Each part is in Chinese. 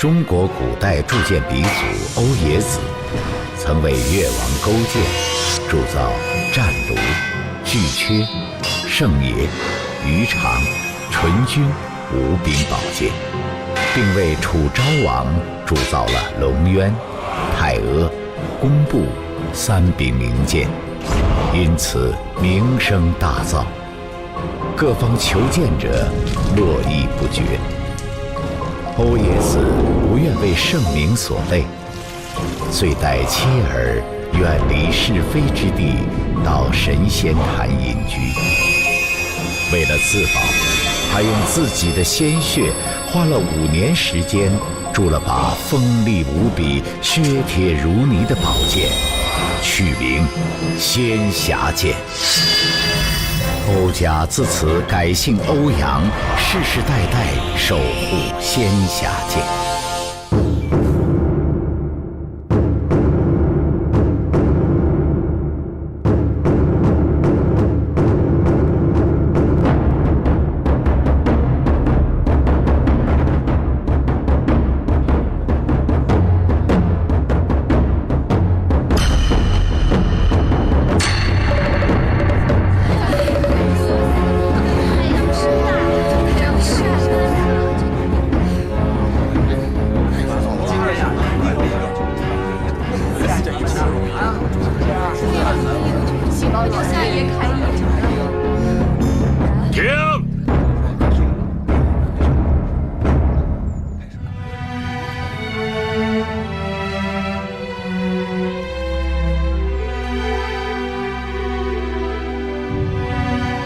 中国古代铸剑鼻祖欧冶子，曾为越王勾践铸造战卢、巨阙、圣爷、鱼肠、纯钧5柄宝剑，并为楚昭王铸造了龙渊、太阿、工部3柄名剑，因此名声大噪，各方求剑者络绎不绝。欧冶子不愿为盛名所累，遂带妻儿远离是非之地，到神仙潭隐居。为了自保，他用自己的鲜血花了5年时间，铸了把锋利无比、削铁如泥的宝剑，取名仙侠剑。欧家自此改姓欧阳，世世代代守护仙侠剑。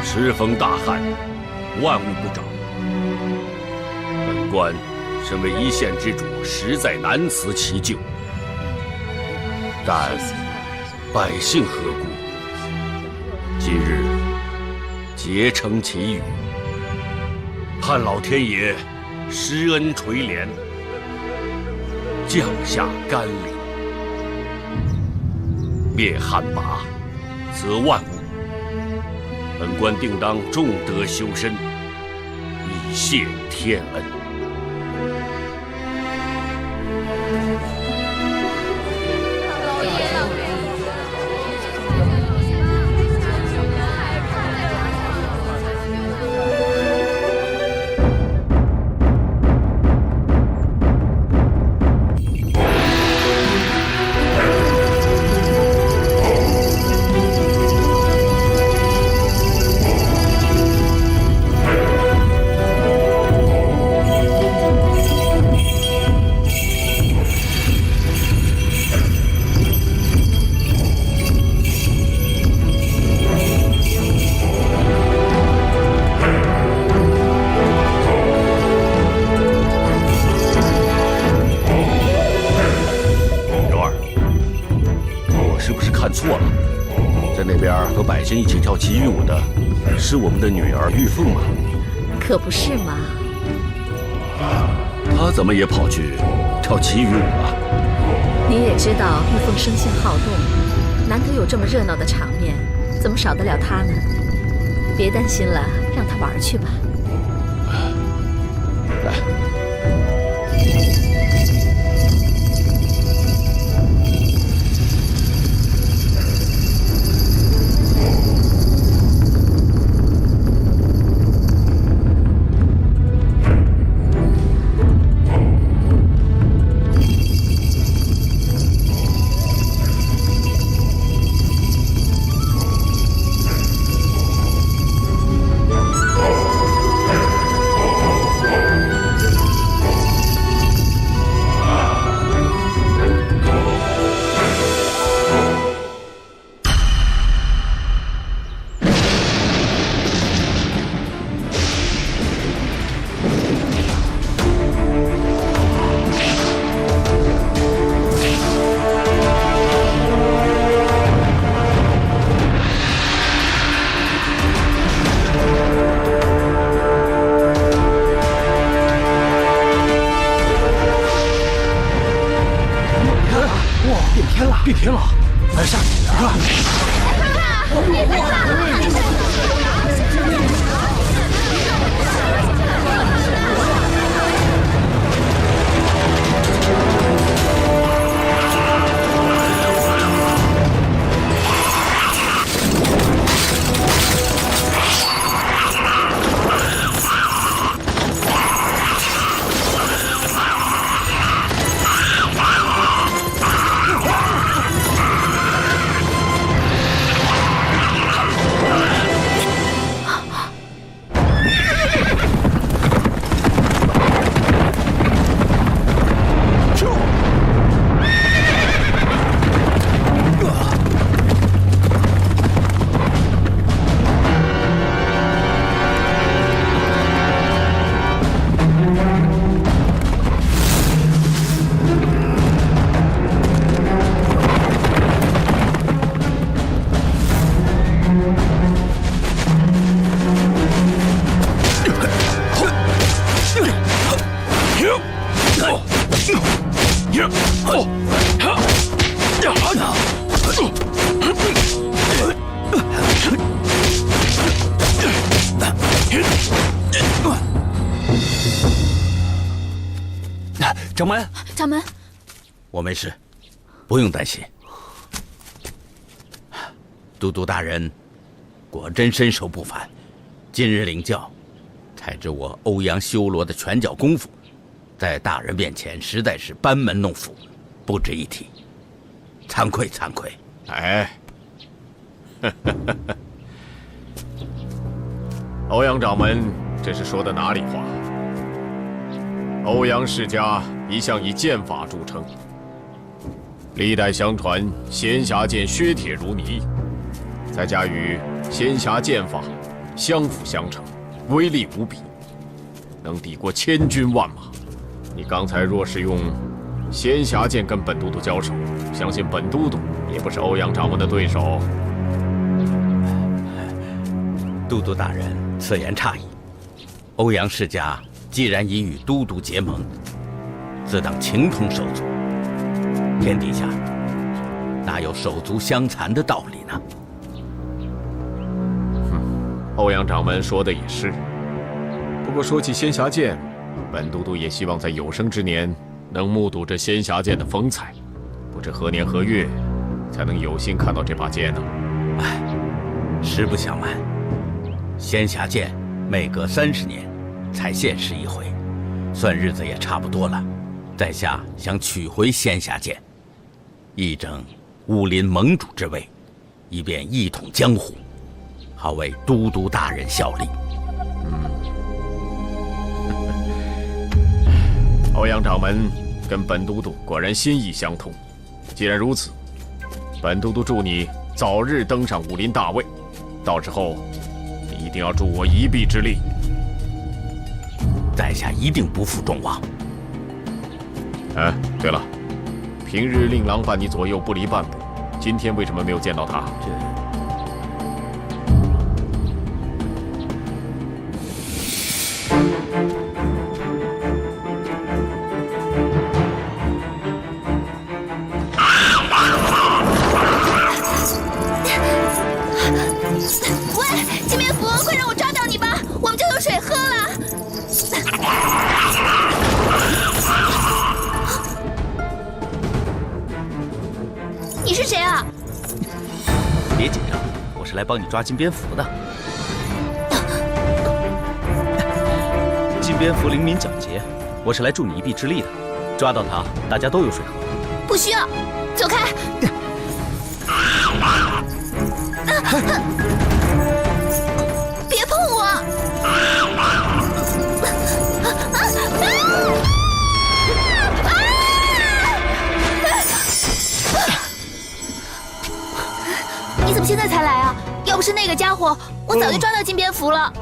时逢大旱，万物不长。本官身为一县之主，实在难辞其咎。但百姓何故？今日竭诚祈雨，盼老天爷施恩垂怜，降下甘霖。灭旱魃，则万物。本官定当重德修身，以谢天恩。和百姓一起跳奇遇舞的，是我们的女儿玉凤吗？可不是嘛。她怎么也跑去跳奇遇舞了？你也知道玉凤生性好动，难得有这么热闹的场面，怎么少得了她呢？别担心了，让她玩去吧。来。变天了！来下去看。变天了！掌门，掌门，我没事，不用担心。都督大人果真身手不凡，今日领教，才知我欧阳修罗的拳脚功夫，在大人面前实在是班门弄斧，不值一提。惭愧惭愧。哎，欧阳掌门这是说的哪里话？欧阳世家一向以剑法著称，历代相传仙侠剑削铁如泥，再加与仙侠剑法相辅相成，威力无比，能抵过千军万马。你刚才若是用仙侠剑跟本都督交手，相信本都督也不是欧阳掌门的对手。都督大人此言差矣。欧阳世家既然已与都督结盟，自当情同手足。天底下哪有手足相残的道理呢？欧阳掌门说的也是。不过说起仙侠剑，本都督也希望在有生之年能目睹这仙侠剑的风采，不知何年何月才能有幸看到这把剑呢？唉，实不相瞒，仙侠剑每隔30年才现世一回，算日子也差不多了。在下想取回仙侠剑，一争武林盟主之位，以便一统江湖，好为都督大人效力。欧阳掌门跟本都督果然心意相通。既然如此，本都督祝你早日登上武林大位，到时候你一定要助我一臂之力。在下一定不负众望。哎，对了，平日令郎伴你左右不离半步，今天为什么没有见到他？喂，金面蝠，快让我抓到你吧，我们就有水喝了。你是谁啊？别紧张，我是来帮你抓金蝙蝠的。金蝙蝠灵敏狡捷，我是来助你一臂之力的。抓到它，大家都有水喝。不需要，走开。别碰我！你怎么现在才来啊？要不是那个家伙，我早就抓到金蝙蝠了。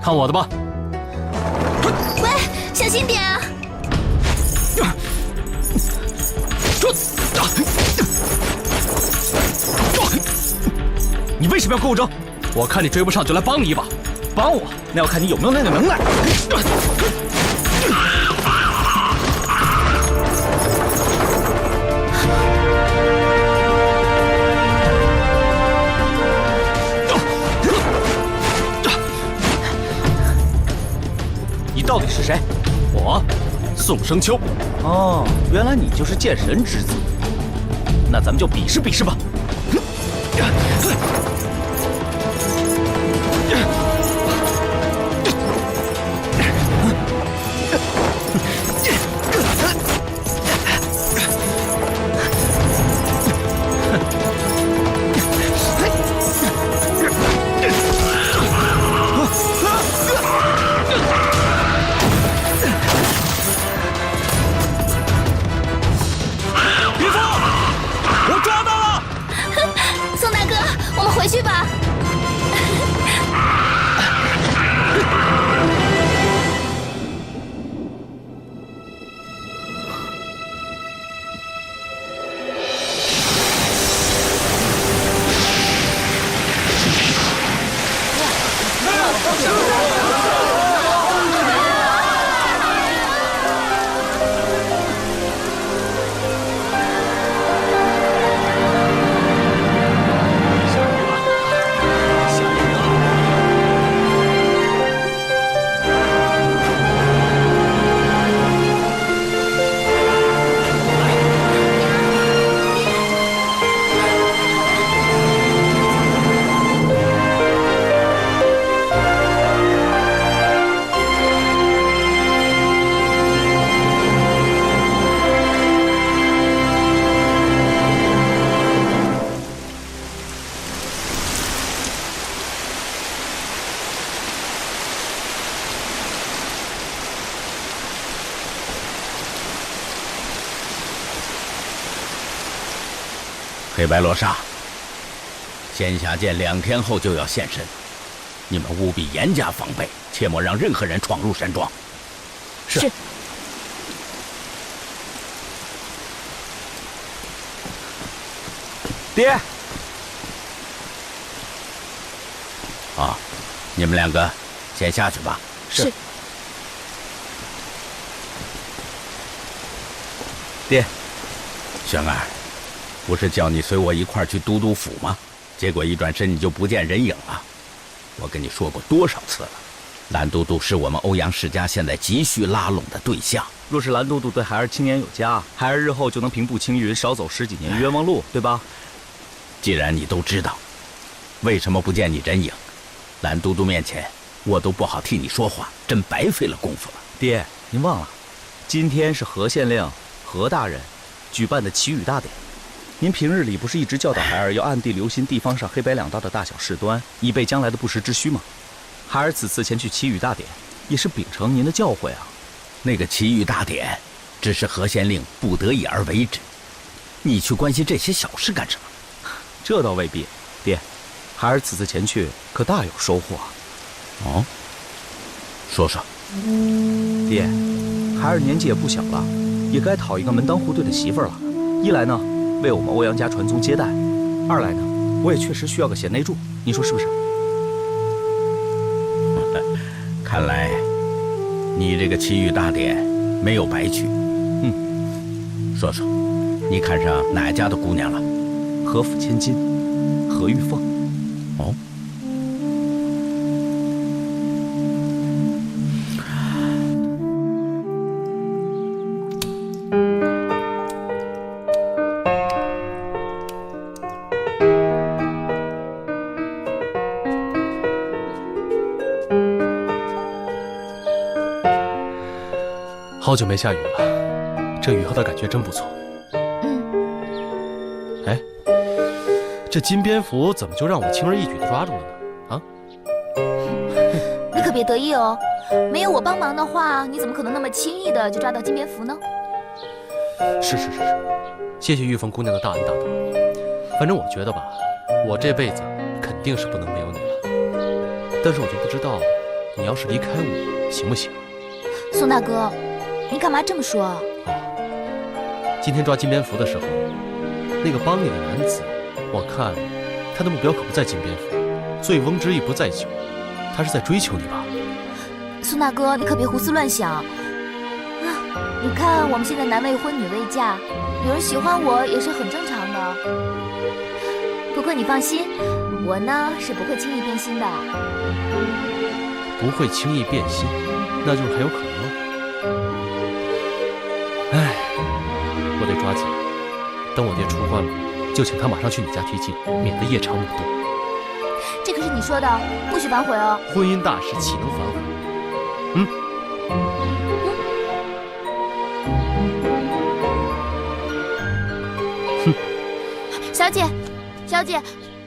看我的吧！喂，小心点啊！你为什么要跟我争？我看你追不上，就来帮你一把。帮我，那要看你有没有那个能耐。你到底是谁？我，宋生秋。哦，原来你就是剑神之子。那咱们就比试比试吧。回去吧。黑白罗刹，仙侠剑2天后就要现身，你们务必严加防备，切莫让任何人闯入山庄。是。爹。啊，你们2个先下去吧。是。爹，轩儿，不是叫你随我一块儿去都督府吗？结果一转身你就不见人影了。我跟你说过多少次了，蓝都督是我们欧阳世家现在急需拉拢的对象。若是蓝都督对孩儿青眼有加，孩儿日后就能平步青云，少走10几年冤枉路，对吧？既然你都知道，为什么不见你人影？蓝都督面前，我都不好替你说话，真白费了功夫了。爹，您忘了，今天是何县令、何大人举办的祈雨大典。您平日里不是一直教导孩儿要暗地留心地方上黑白2道的大小事端，以备将来的不时之需吗？孩儿此次前去祈雨大典，也是秉承您的教诲啊。那个祈雨大典，只是何县令不得已而为之，你去关心这些小事干什么？这倒未必，爹，孩儿此次前去可大有收获啊。哦，说说。爹，孩儿年纪也不小了，也该讨一个门当户对的媳妇儿了。一来呢，为我们欧阳家传宗接代；二来呢，我也确实需要个贤内助，你说是不是？看来你这个祈雨大典没有白去。说说，你看上哪家的姑娘了？何府千金，何玉凤。哦。好久没下雨了，这雨后的感觉真不错。哎，这金蝙蝠怎么就让我轻而易举地抓住了呢？啊？你可别得意哦，没有我帮忙的话，你怎么可能那么轻易的就抓到金蝙蝠呢？是，谢谢玉凤姑娘的大恩大德。反正我觉得吧，我这辈子肯定是不能没有你了。但是我就不知道，你要是离开我，行不行？宋大哥。你干嘛这么说啊？今天抓金蝙蝠的时候，那个帮你的男子，我看他的目标可不在金蝙蝠，醉翁之意不在酒，他是在追求你吧？宋大哥，你可别胡思乱想啊！你看我们现在男未婚女未嫁，有人喜欢我也是很正常的。不过你放心，我呢是不会轻易变心的。不会轻易变心，那就是很有可能了。唉，我得抓紧，等我爹出关了，就请他马上去你家提亲，免得夜长梦多。这可是你说的，不许反悔哦。婚姻大事岂能反悔？小姐，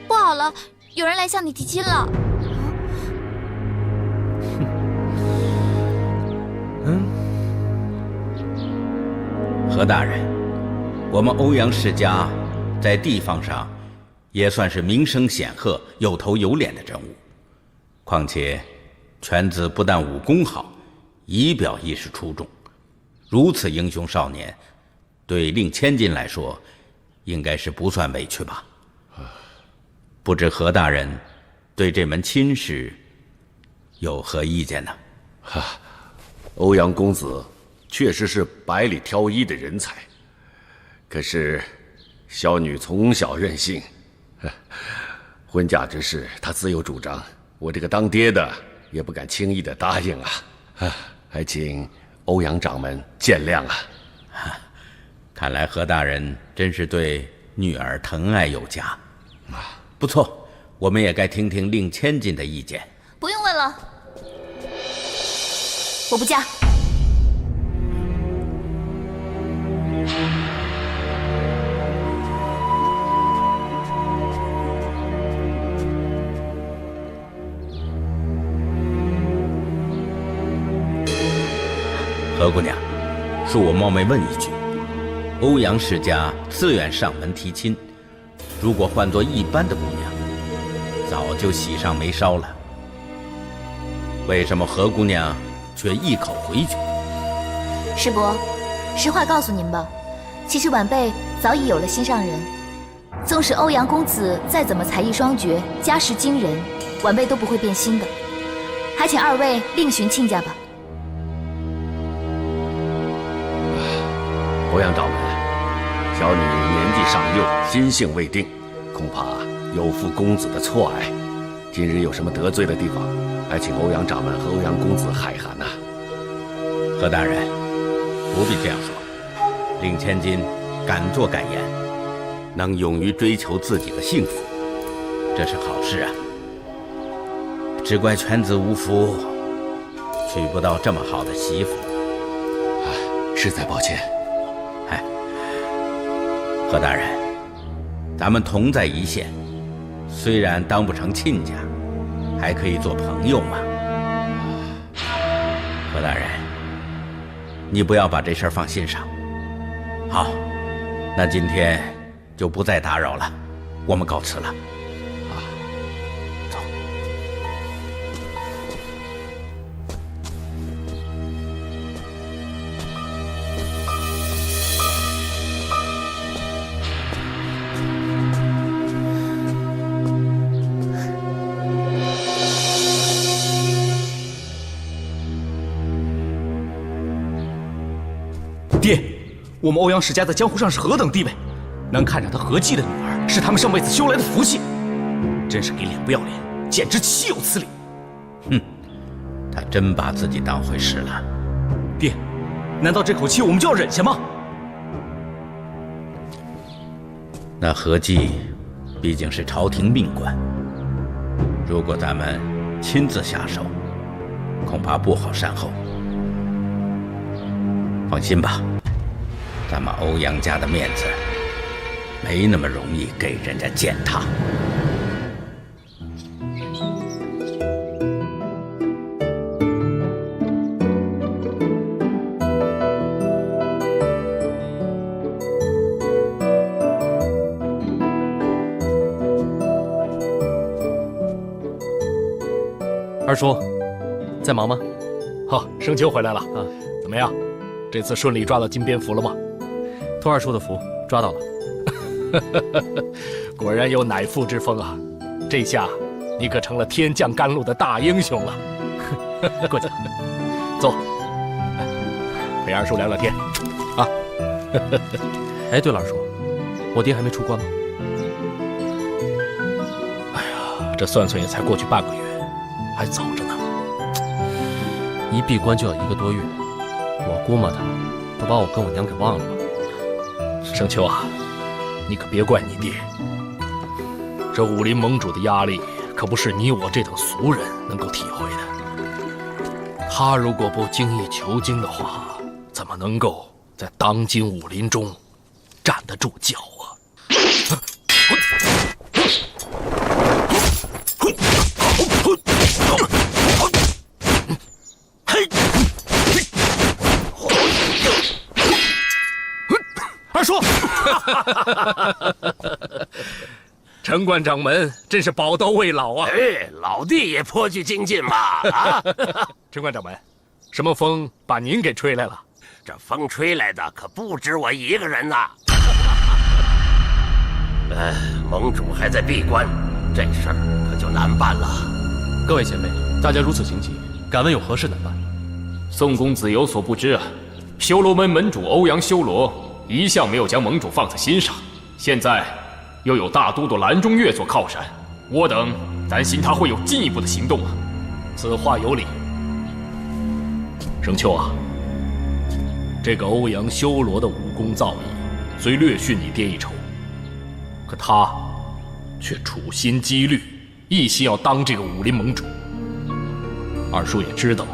不好了，有人来向你提亲了。何大人，我们欧阳世家在地方上也算是名声显赫、有头有脸的人物。况且，犬子不但武功好，仪表亦是出众。如此英雄少年，对令千金来说，应该是不算委屈吧？不知何大人对这门亲事有何意见呢？欧阳公子确实是百里挑一的人才，可是小女从小任性，婚嫁之事她自有主张，我这个当爹的也不敢轻易的答应啊！还请欧阳掌门见谅啊！看来何大人真是对女儿疼爱有加。不错，我们也该听听令千金的意见。不用问了，我不嫁。何姑娘，恕我冒昧问一句，欧阳世家自愿上门提亲，如果换做一般的姑娘，早就喜上眉梢了。为什么何姑娘却一口回绝？师伯，实话告诉您吧，其实晚辈早已有了心上人。纵使欧阳公子再怎么才艺双绝、家世惊人，晚辈都不会变心的。还请二位另寻亲家吧。欧阳掌门，小女年纪尚幼，心性未定，恐怕有负公子的错爱。今日有什么得罪的地方，还请欧阳掌门和欧阳公子海涵呐。何大人，不必这样说。令千金敢作敢言，能勇于追求自己的幸福，这是好事啊。只怪犬子无福，娶不到这么好的媳妇。实在抱歉。何大人，咱们同在一线，虽然当不成亲家，还可以做朋友嘛。何大人，你不要把这事儿放心上。好，那今天就不再打扰了，我们告辞了。走。爹，我们欧阳世家在江湖上是何等地位，能看上他何继的女儿，是他们上辈子修来的福气，真是给脸不要脸，简直岂有此理！哼，他真把自己当回事了。爹，难道这口气我们就要忍下吗？那何继毕竟是朝廷命官，如果咱们亲自下手，恐怕不好善后。放心吧，咱们欧阳家的面子没那么容易给人家践踏。二叔，在忙吗？好，生秋回来了啊，怎么样？这次顺利抓到金蝙蝠了吗？托二叔的福，抓到了。果然有乃父之风啊！这下你可成了天降甘露的大英雄了。过奖。走，陪二叔聊聊天啊。哎，对了，二叔，我爹还没出关吗？哎呀，这算算也才过去半个月，还早着呢。一闭关就要1个多月。我估摸他都把我跟我娘给忘了吧。生秋啊，你可别怪你爹，这武林盟主的压力可不是你我这等俗人能够体会的。他如果不精益求精的话，怎么能够在当今武林中站得住脚啊？二叔，陈关掌门真是宝刀未老啊！哎，老弟也颇具精进嘛！啊，陈关掌门，什么风把您给吹来了？这风吹来的可不止我一个人呐！盟主还在闭关，这事儿可就难办了。各位前辈，大家如此情急，敢问有何事难办？宋公子有所不知啊，修罗门门主欧阳修罗一向没有将盟主放在心上，现在又有大都督蓝中岳做靠山，我等担心他会有进一步的行动啊。此话有理。生秋啊，这个欧阳修罗的武功造诣虽略逊你爹一筹，可他却处心积虑，一心要当这个武林盟主。二叔也知道，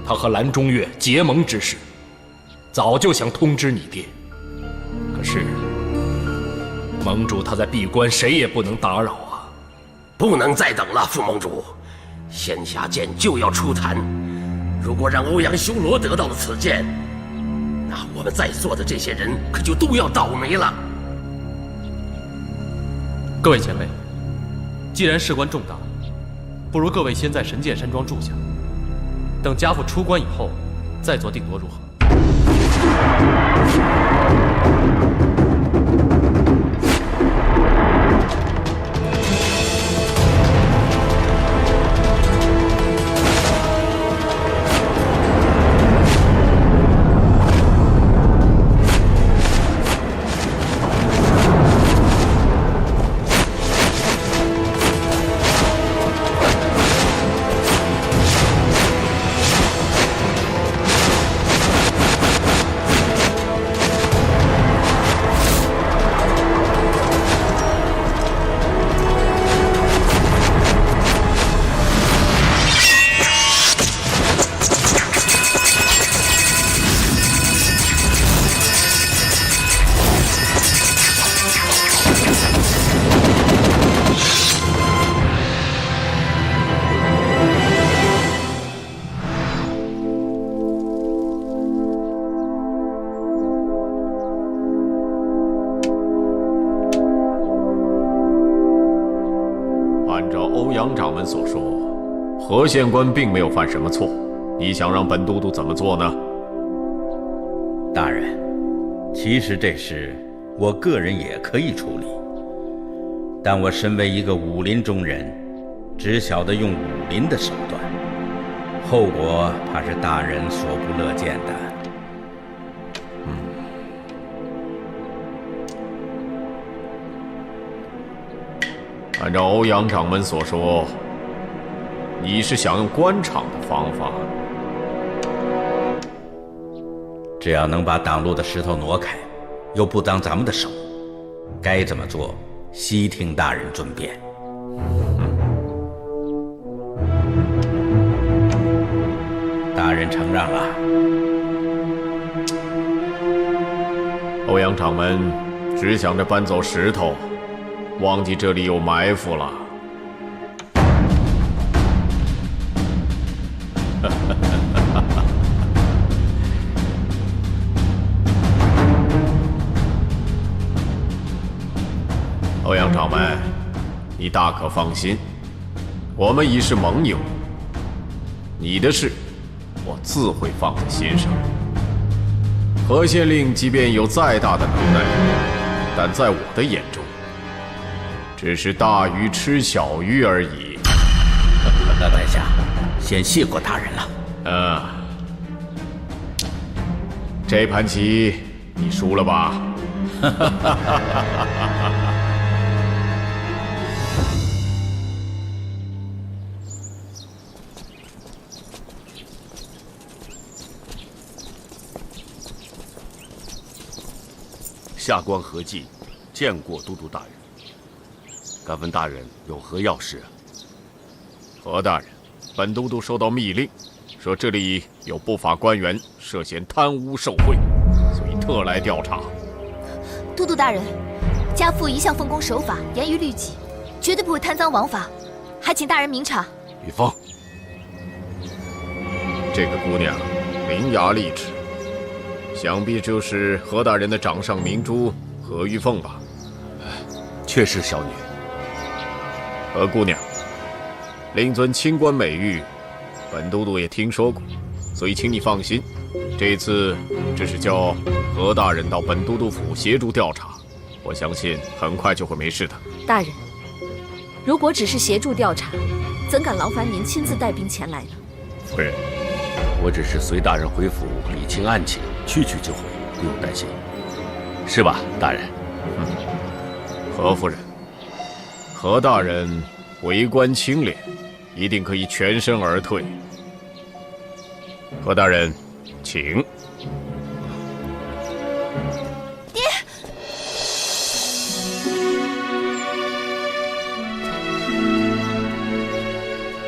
他和蓝中岳结盟之事，早就想通知你爹。可是，盟主他在闭关，谁也不能打扰啊！不能再等了，副盟主，仙侠剑就要出坛。如果让欧阳修罗得到了此剑，那我们在座的这些人可就都要倒霉了。各位前辈，既然事关重大，不如各位先在神剑山庄住下，等家父出关以后再做定夺，如何？欧阳掌门所说，何县官并没有犯什么错，你想让本都督怎么做呢？大人，其实这事我个人也可以处理，但我身为一个武林中人，只晓得用武林的手段，后果怕是大人所不乐见的。按照欧阳掌门所说，你是想用官场的方法，只要能把挡路的石头挪开，又不脏咱们的手，该怎么做，悉听大人尊便。大人承让了。欧阳掌门只想着搬走石头，忘记这里有埋伏了。欧阳掌门，你大可放心，我们已是盟友，你的事我自会放在心上。何县令即便有再大的能耐，但在我的眼中，只是大鱼吃小鱼而已。那在下先谢过大人了。这盘棋你输了吧？下官何忌见过都督大人，敢问大人有何要事？何大人，本都督收到密令，说这里有不法官员涉嫌贪污受贿，所以特来调查。都督大人，家父一向奉公守法，严于律己，绝对不会贪赃枉法，还请大人明察。雨枫，这个姑娘伶牙俐齿，想必就是何大人的掌上明珠何玉凤吧？确是小女。何姑娘，令尊清官美誉，本都督也听说过，所以请你放心，这次只是叫何大人到本都督府协助调查，我相信很快就会没事的。大人，如果只是协助调查，怎敢劳烦您亲自带兵前来呢？夫人，我只是随大人回府理清案情，去就回，不用担心，是吧，大人？何夫人，何大人为官清廉，一定可以全身而退。何大人，请。爹，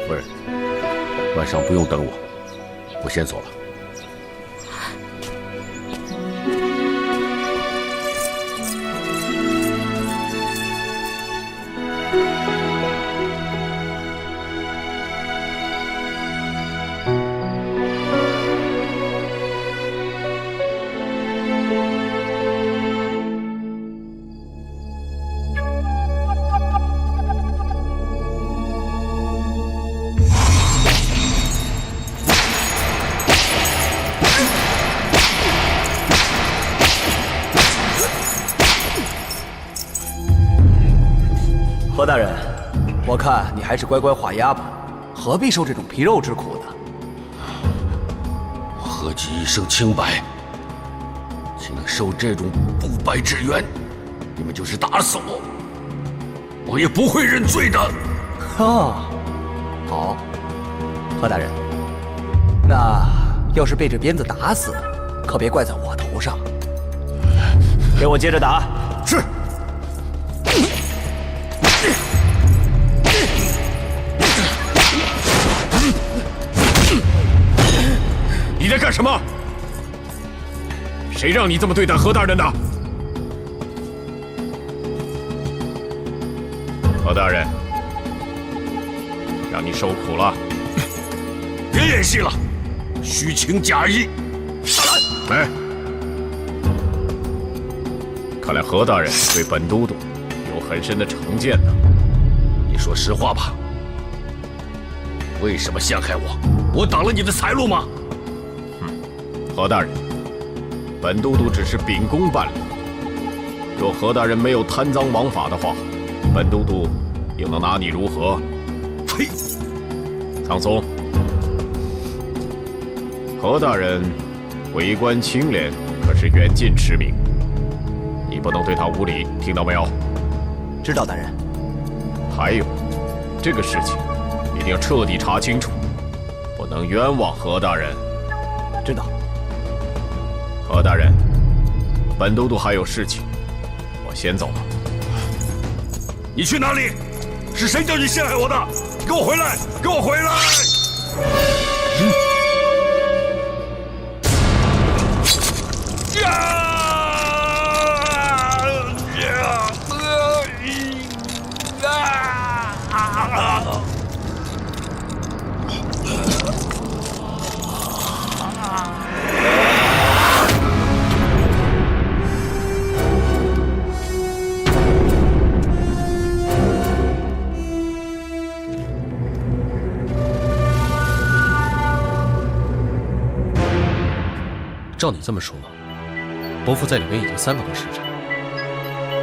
夫人，晚上不用等我，我先走了。何大人，我看你还是乖乖画押吧，何必受这种皮肉之苦呢？我何其一生清白，岂能受这种不白之冤？你们就是打死我，我也不会认罪的。好，何大人，那要是被这鞭子打死，可别怪在我头上。给我接着打。是。你在干什么？谁让你这么对待何大人的？何大人，让你受苦了。别演戏了，虚情假意。来，看来何大人对本都督有很深的成见呢。你说实话吧，为什么陷害我？我挡了你的财路吗？何大人，本都督只是秉公办理。若何大人没有贪赃枉法的话，本都督又能拿你如何？呸！苍松，何大人为官清廉，可是远近驰名，你不能对他无礼，听到没有？知道，大人。还有，这个事情一定要彻底查清楚，不能冤枉何大人。知道。何大人，本都督还有事情，我先走了。你去哪里？是谁叫你陷害我的？给我回来！给我回来！照你这么说，伯父在里面已经3个多时辰。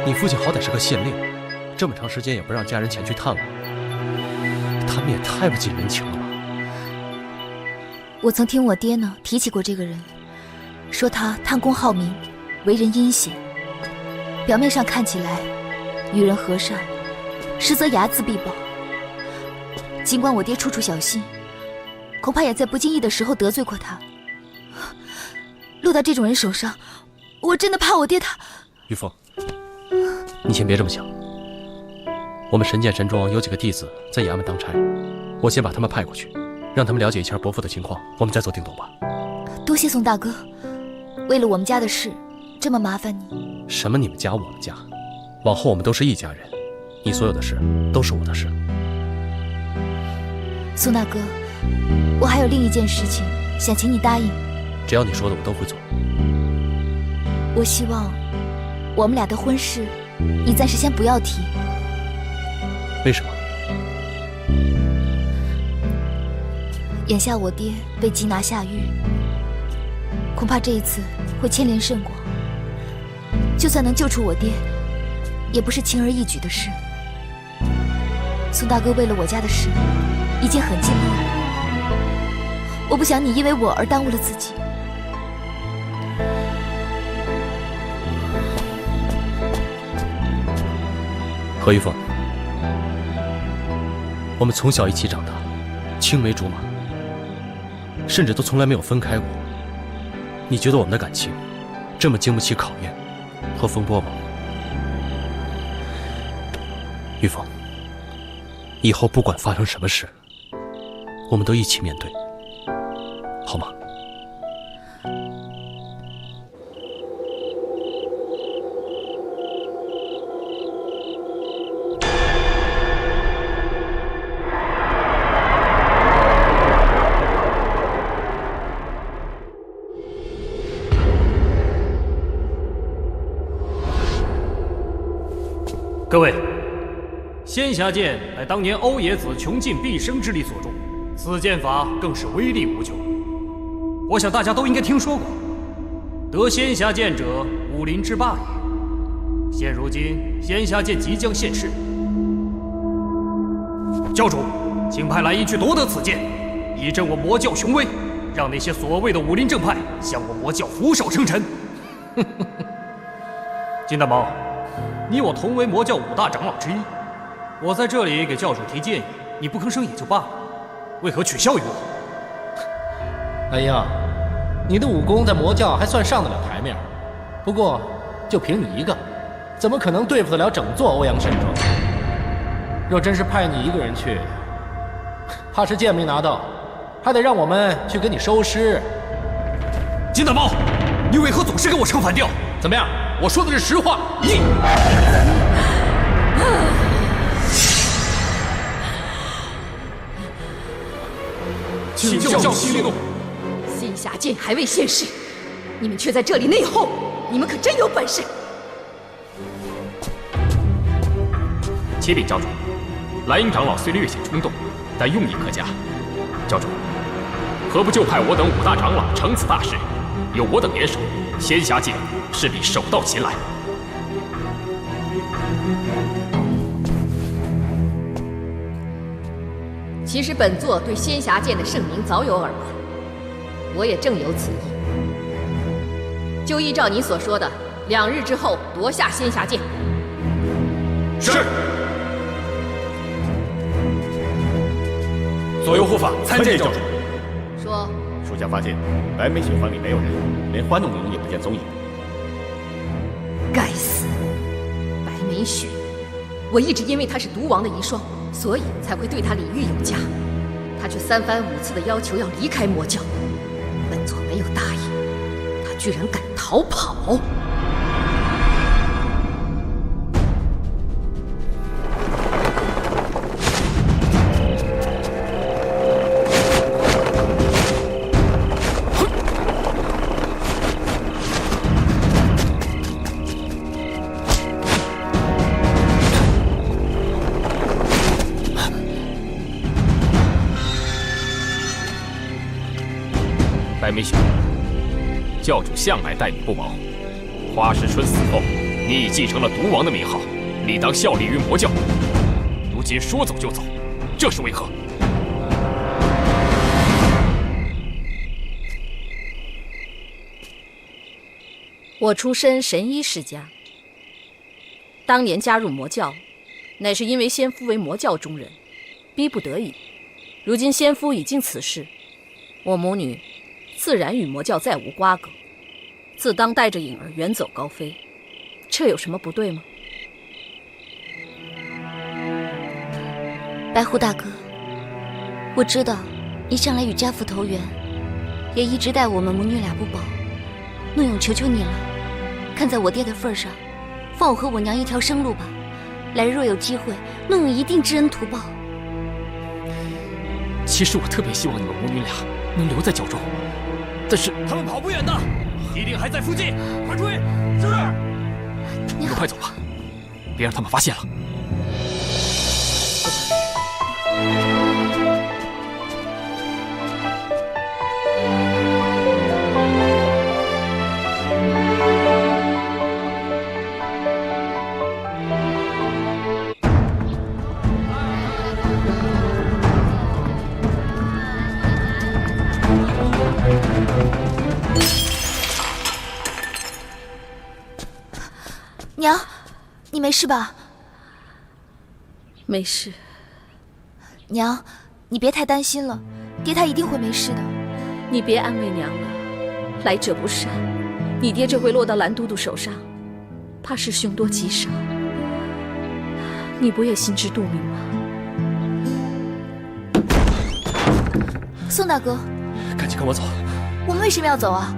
你父亲好歹是个县令，这么长时间也不让家人前去探望，他们也太不近人情了吧？我曾听我爹呢提起过这个人，说他贪功好名，为人阴险，表面上看起来与人和善，实则睚眦必报。尽管我爹处处小心，恐怕也在不经意的时候得罪过他。落到这种人手上，我真的怕我爹他。玉凤，你先别这么想。我们神剑山庄有几个弟子在衙门当差，我先把他们派过去，让他们了解一下伯父的情况，我们再做定夺吧。多谢宋大哥，为了我们家的事，这么麻烦你。什么你们家我们家，往后我们都是一家人，你所有的事都是我的事。宋大哥，我还有另一件事情想请你答应。只要你说的我都会做。我希望我们俩的婚事，你暂时先不要提。为什么？眼下我爹被缉拿下狱，恐怕这一次会牵连甚广。就算能救出我爹，也不是轻而易举的事。宋大哥为了我家的事，已经很尽力了。我不想你因为我而耽误了自己。何玉凤，我们从小一起长大，青梅竹马，甚至都从来没有分开过。你觉得我们的感情这么经不起考验和风波吗？玉凤，以后不管发生什么事，我们都一起面对，好吗？各位，仙侠剑乃当年欧冶子穷尽毕生之力所铸，此剑法更是威力无穷。我想大家都应该听说过，得仙侠剑者，武林之霸也。现如今仙侠剑即将现世，教主，请派蓝衣去夺得此剑，以振我魔教雄威，让那些所谓的武林正派向我魔教俯首称臣。金大毛，你我同为魔教5大长老之一，我在这里给教主提建议，你不吭声也就罢了，为何取笑于我？蓝英，你的武功在魔教还算上得了台面，不过就凭你一个，怎么可能对付得了整座欧阳山庄？若真是派你一个人去，怕是剑没拿到，还得让我们去给你收尸。金大毛，你为何总是跟我唱反调？怎么样？我说的是实话。你。请教息怒。仙侠剑还未现世，你们却在这里内讧，你们可真有本事！启禀教主，蓝鹰长老虽略显冲动，但用意可嘉。教主，何不就派我等5大长老成此大事？有我等联手，仙侠剑势必手到擒来。其实本座对仙侠剑的盛名早有耳闻，我也正有此意。就依照你所说的，2日之后夺下仙侠剑。是。左右护法参见教主。说。属下发现白眉雪环里没有人，连花弄影也不见踪影。该死！白眉雪，我一直因为她是毒王的遗孀，所以才会对她礼遇有加。她却3番5次的要求要离开魔教，本座没有答应，她居然敢逃跑！白眉雪，教主向来待你不薄。花时春死后，你已继承了毒王的名号，理当效力于魔教。如今说走就走，这是为何？我出身神医世家，当年加入魔教，乃是因为先夫为魔教中人，逼不得已。如今先夫已经辞世，我母女自然与魔教再无瓜葛，自当带着颖儿远走高飞，这有什么不对吗？白狐大哥，我知道你向来与家父投缘，也一直待我们母女俩不薄。怒勇，求求你了，看在我爹的份上，放我和我娘一条生路吧。来日若有机会，怒勇一定知恩图报。其实我特别希望你们母女俩能留在教中，但是他们跑不远的，一定还在附近，快追！是。你们快走吧，别让他们发现了。娘，你没事吧？没事。娘，你别太担心了，爹他一定会没事的。你别安慰娘了，来者不善，你爹这回落到蓝都督手上，怕是凶多吉少。你不也心知肚明吗？宋大哥，赶紧跟我走。我们为什么要走啊？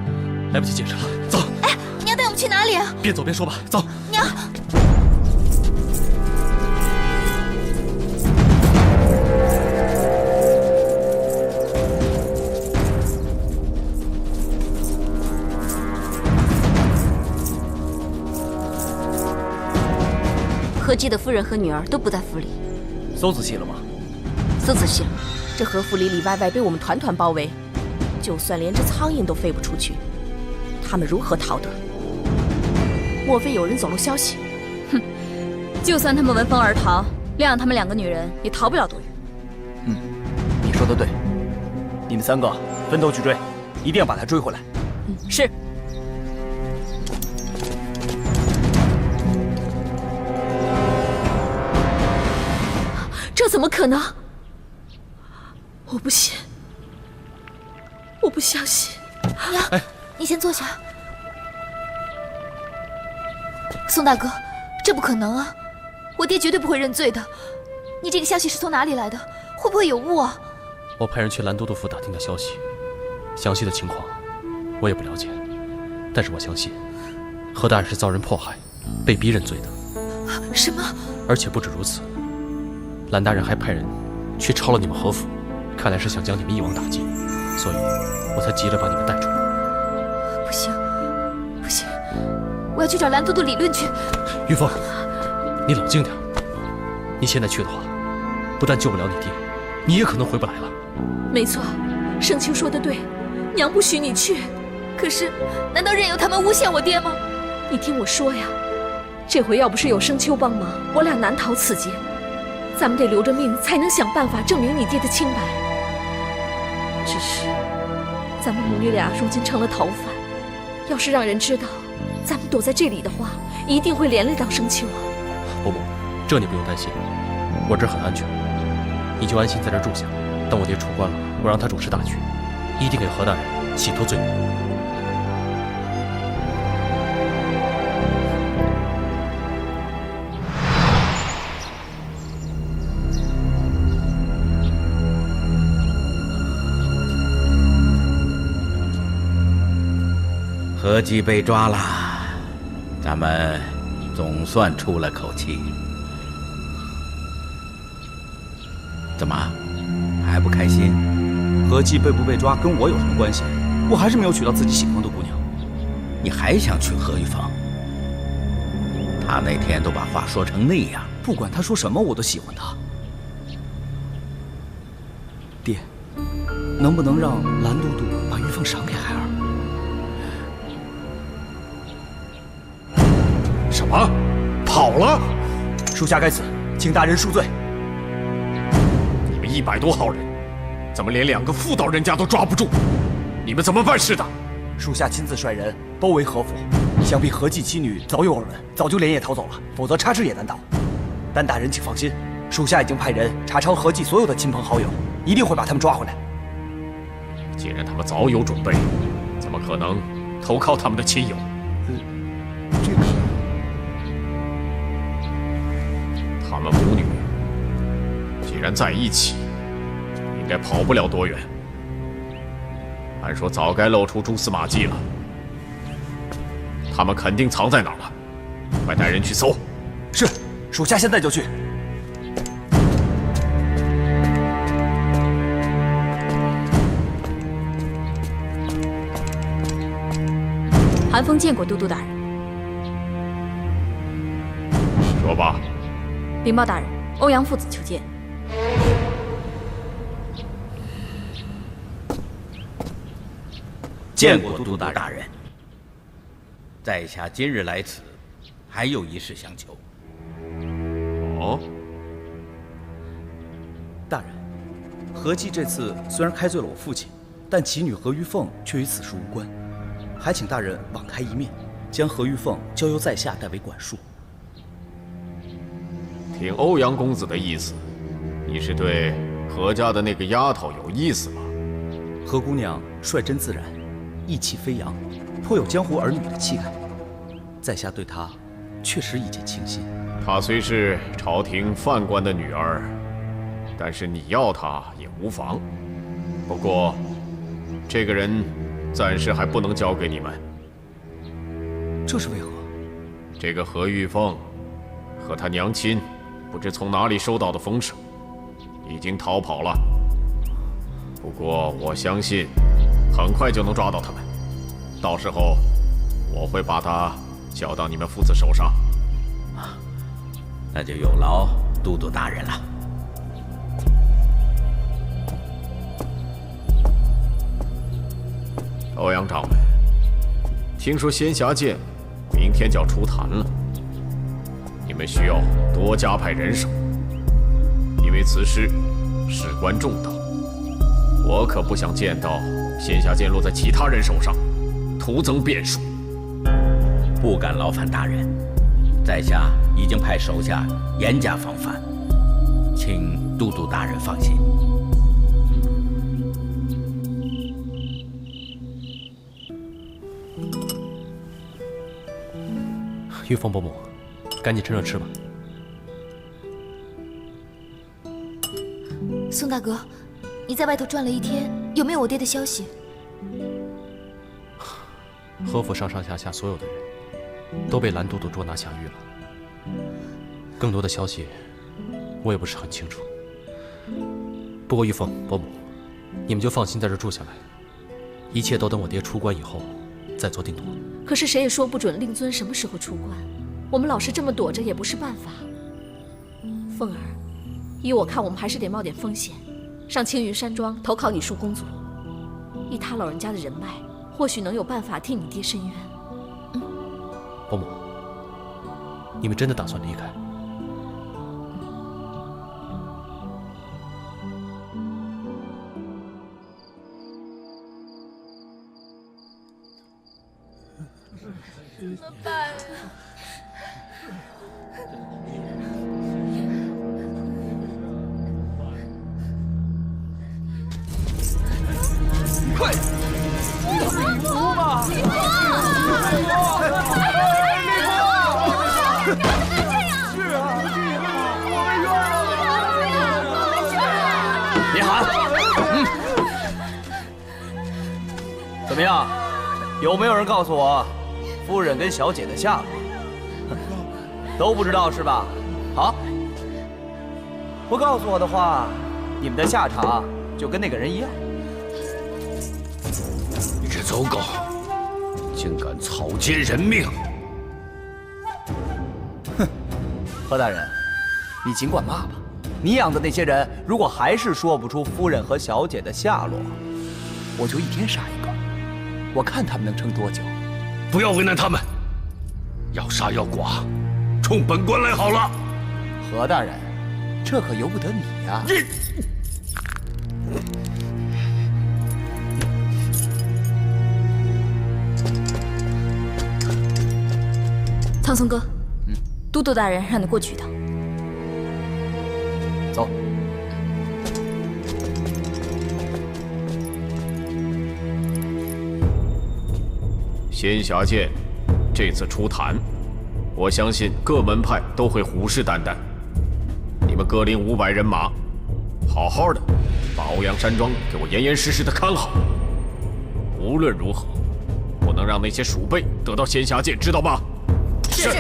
来不及解释了，走。哎，你要带我们去哪里啊？边走边说吧，走。娘。何姬的夫人和女儿都不在府里，搜仔细了吗？搜仔细了。这和府里外被我们团团包围，就算连只苍蝇都飞不出去，他们如何逃得？莫非有人走漏消息？哼，就算他们闻风而逃，谅他们2个女人也逃不了多远。的对，你们3个分头去追，一定要把他追回来。是。这怎么可能？我不信，我不相信。娘，你先坐下。宋大哥，这不可能啊！我爹绝对不会认罪的。你这个消息是从哪里来的？会不会有误啊？我派人去蓝都督府打听的消息，详细的情况我也不了解，但是我相信何大人是遭人迫害，被逼认罪的。什么？而且不止如此，蓝大人还派人去抄了你们何府，看来是想将你们一网打尽，所以我才急着把你们带出来。不行，不行，我要去找蓝都督理论去。玉凤，你冷静点。你现在去的话，不但救不了你爹，你也可能回不来了。没错，盛秋说的对，娘不许你去。可是，难道任由他们诬陷我爹吗？你听我说呀，这回要不是有盛秋帮忙，我俩难逃此劫。咱们得留着命，才能想办法证明你爹的清白。只是，咱们母女俩如今成了逃犯，要是让人知道咱们躲在这里的话，一定会连累到盛秋啊。不，这你不用担心，我这儿很安全，你就安心在这儿住下。等我爹出关了，我让他主持大局，一定给何大人洗脱罪名。何姬被抓了，咱们总算出了口气。怎么，还不开心？何姬被不被抓跟我有什么关系？我还是没有娶到自己喜欢的姑娘。你还想娶何玉凤？他那天都把话说成那样。不管他说什么，我都喜欢他。爹，能不能让蓝都督把玉凤赏给孩儿？什么？跑了？属下该死，请大人恕罪。你们100多号人，怎么连2个妇道人家都抓不住？你们怎么办事的？属下亲自率人包围何府，想必何姬妻女早有耳闻，早就连夜逃走了，否则插翅也难逃。但大人请放心，属下已经派人查抄何姬所有的亲朋好友，一定会把他们抓回来。既然他们早有准备，怎么可能投靠他们的亲友？这个。他们母女既然在一起，应该跑不了多远。按说早该露出蛛丝马迹了，他们肯定藏在哪儿了。快带人去搜。是，属下现在就去。韩风见过都督大人。说吧。禀报大人，欧阳父子求见。见过都督大人。在下今日来此，还有一事相求。哦，大人，何姬这次虽然开罪了我父亲，但其女何玉凤却与此事无关，还请大人网开一面，将何玉凤交由在下代为管束。听欧阳公子的意思，你是对何家的那个丫头有意思吗？何姑娘率真自然，意气飞扬，颇有江湖儿女的气概，在下对她确实一见倾心。她虽是朝廷宦官的女儿，但是你要她也无妨。不过，这个人暂时还不能交给你们。这是为何？这个何玉凤和她娘亲不知从哪里收到的风声，已经逃跑了。不过我相信，很快就能抓到他们。到时候，我会把他交到你们父子手上。啊，那就有劳都督大人了。欧阳掌门，听说仙侠剑明天就要出坛了，你们需要多加派人手，因为此事事关重大，我可不想见到仙霞剑落在其他人手上，徒增变数。不敢劳烦大人，在下已经派手下严加防范，请都督大人放心。玉凤伯母，赶紧趁热吃吧。宋大哥，你在外头转了一天，有没有我爹的消息？何府上上下下所有的人都被蓝都督捉拿下狱了，更多的消息我也不是很清楚。不过玉凤伯母，你们就放心在这住下来，一切都等我爹出关以后再做定夺。可是谁也说不准令尊什么时候出关，我们老是这么躲着也不是办法。凤儿，依我看，我们还是得冒点风险，上青云山庄投靠你叔公祖。以他老人家的人脉，或许能有办法替你爹伸冤。伯母，你们真的打算离开？怎么办？快！你哭吧！你哭！是啊，我被冤了！别喊！怎么样？有没有人告诉我夫人跟小姐的下落？都不知道是吧？好，不告诉我的话，你们的下场就跟那个人一样。你这走狗，竟敢草菅人命！哼，何大人，你尽管骂吧。你养的那些人，如果还是说不出夫人和小姐的下落，我就一天杀一个，我看他们能撑多久。不要为难他们，要杀要剐，冲本官来好了。何大人，这可由不得你呀！苍松哥，都督大人让你过去一趟。走。仙霞剑这次出坛，我相信各门派都会虎视眈眈。你们各领500人马，好好的把欧阳山庄给我严严实实的看好。无论如何，不能让那些鼠辈得到仙霞剑，知道吗？是。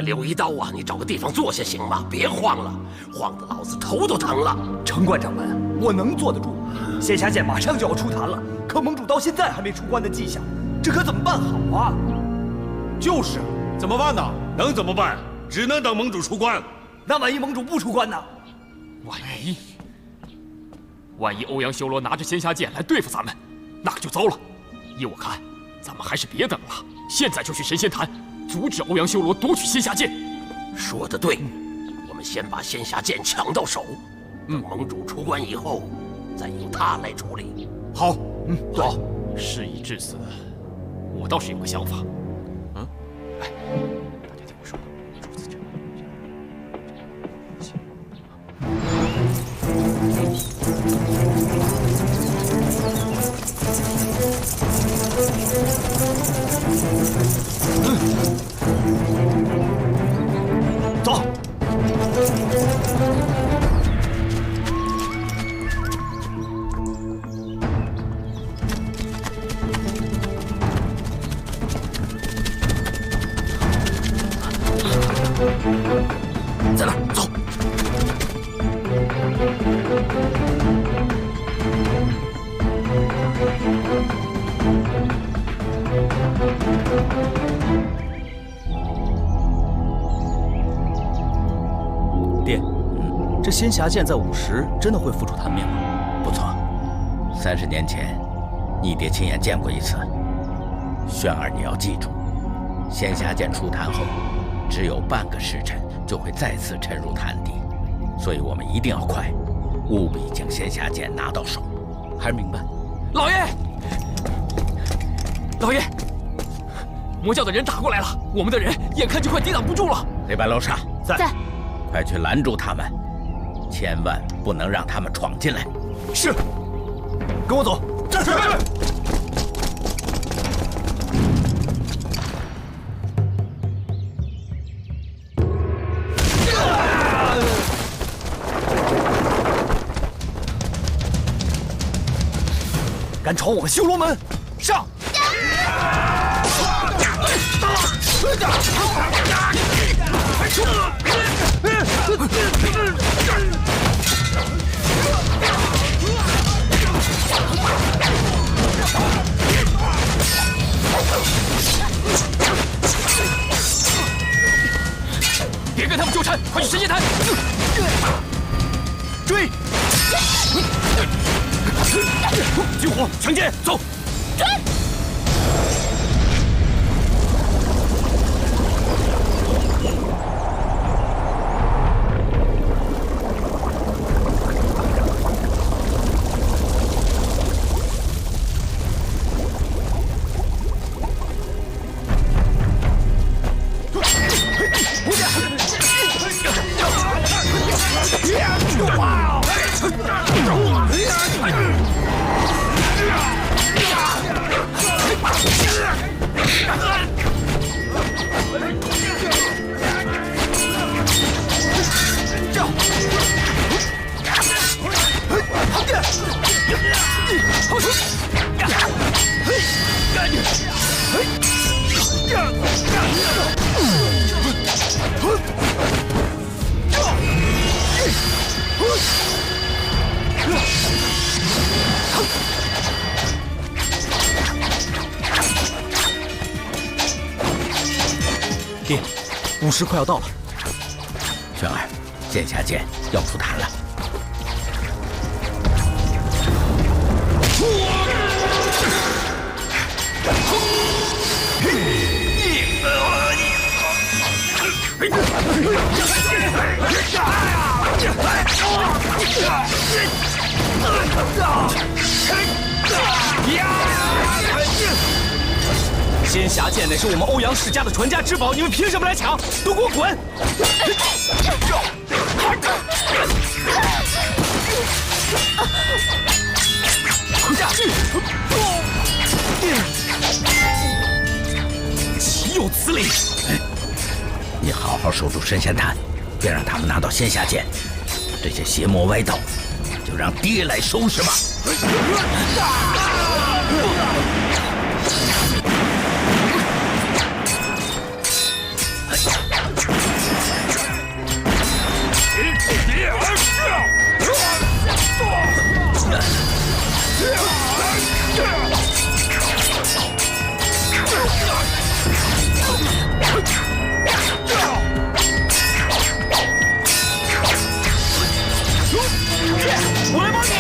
刘一刀啊，你找个地方坐下行吗？别晃了，晃得老子头都疼了。城关掌门，我能坐得住。仙霞剑马上就要出坛了，可盟主到现在还没出关的迹象，这可怎么办好啊？就是，怎么办呢？能怎么办？只能等盟主出关。那万一盟主不出关呢？万一欧阳修罗拿着仙霞剑来对付咱们，那可就糟了。依我看，咱们还是别等了，现在就去神仙坛。阻止欧阳修罗夺取仙霞剑。说得对，我们先把仙霞剑抢到手，等盟主出关以后，再由他来处理。好，好，事已至此，我倒是有个想法。来，大家听我说，主子这。走。在那儿，走。爹，这仙霞剑在午时真的会复出坛面吗？不错，30年前，你爹亲眼见过一次。轩儿，你要记住，仙霞剑出坛后，只有半个时辰就会再次沉入坛底，所以我们一定要快，务必将仙霞剑拿到手。孩儿明白。老爷，老爷，魔教的人打过来了，我们的人眼看就快抵挡不住了。黑白楼上在，快去拦住他们，千万不能让他们闯进来。是，跟我走。是。敢闯我们修罗门，上！别跟他们纠缠，快去神仙坛！追！救火，强奸，走！追！爹，5时快要到了。轩儿，剑下剑要出坛了。仙霞剑乃是我们欧阳世家的传家之宝，你们凭什么来抢？都给我滚！岂有此理！你好好守住神仙坛，别让他们拿到仙霞剑。这些邪魔歪道，就让爹来收拾吧。我来帮你！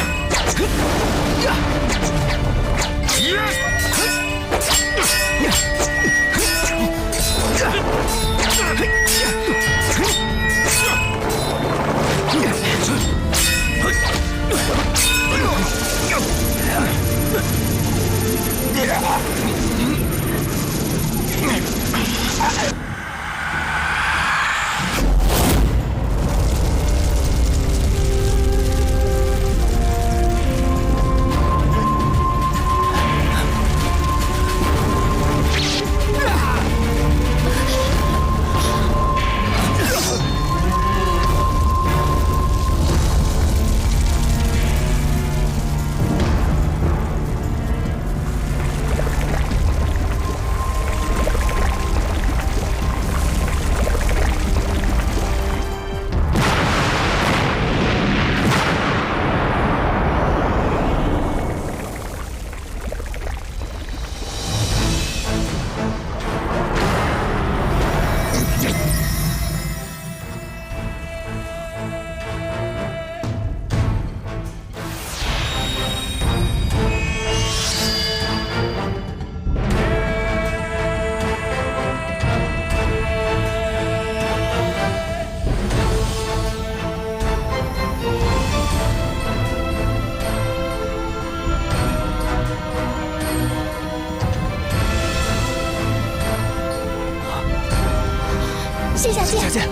线下见。下见。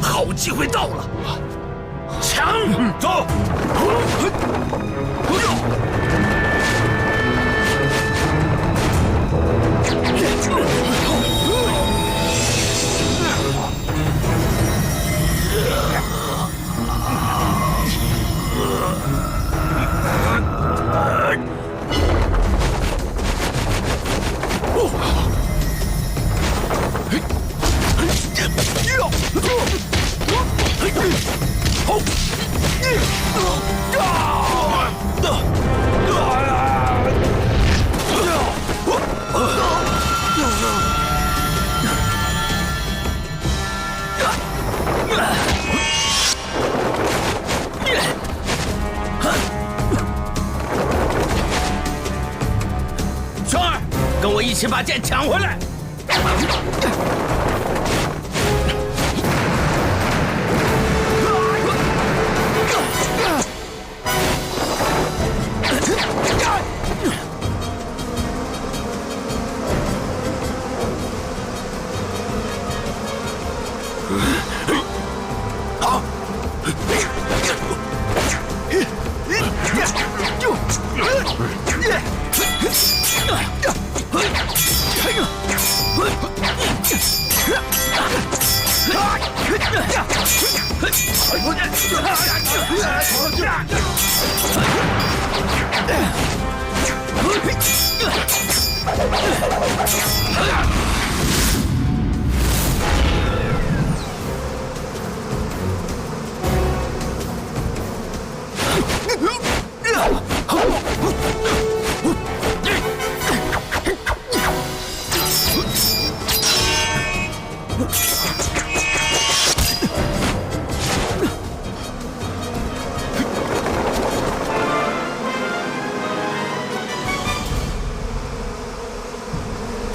好机会到了，抢！走！圈儿，跟我一起把剑抢回来！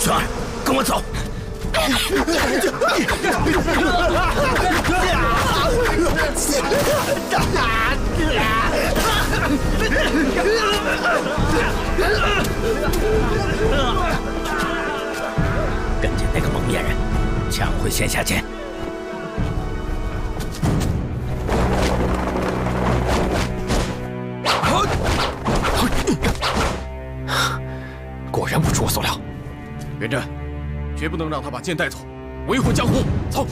圈儿，跟我走。跟着那个蒙面人，抢回线下剑。果然不出我所料，元贞，绝不能让他把剑带走，维护江湖。走。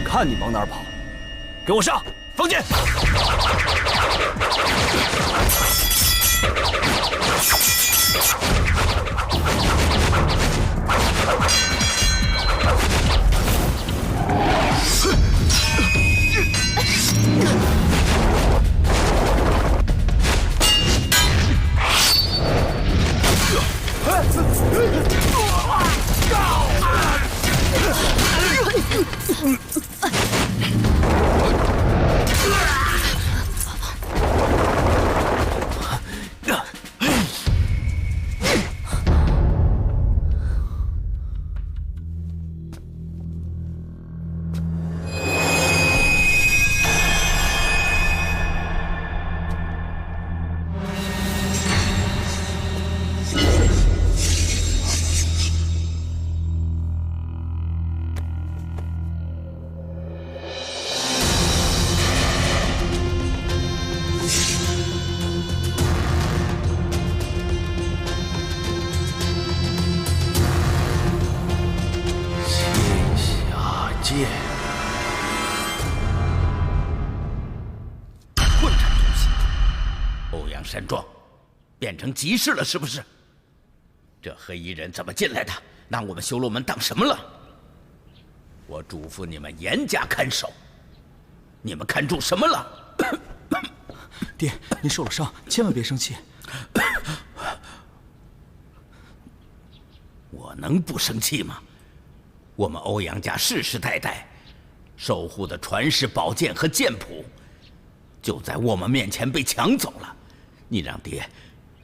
看你往哪儿跑！给我上，放箭！状，变成集市了，是不是？这黑衣人怎么进来的？拿我们修罗门当什么了？我嘱咐你们严加看守，你们看中什么了？爹，您受了伤，千万别生气。我能不生气吗？我们欧阳家世世代代守护的传世宝剑和剑谱，就在我们面前被抢走了。你让爹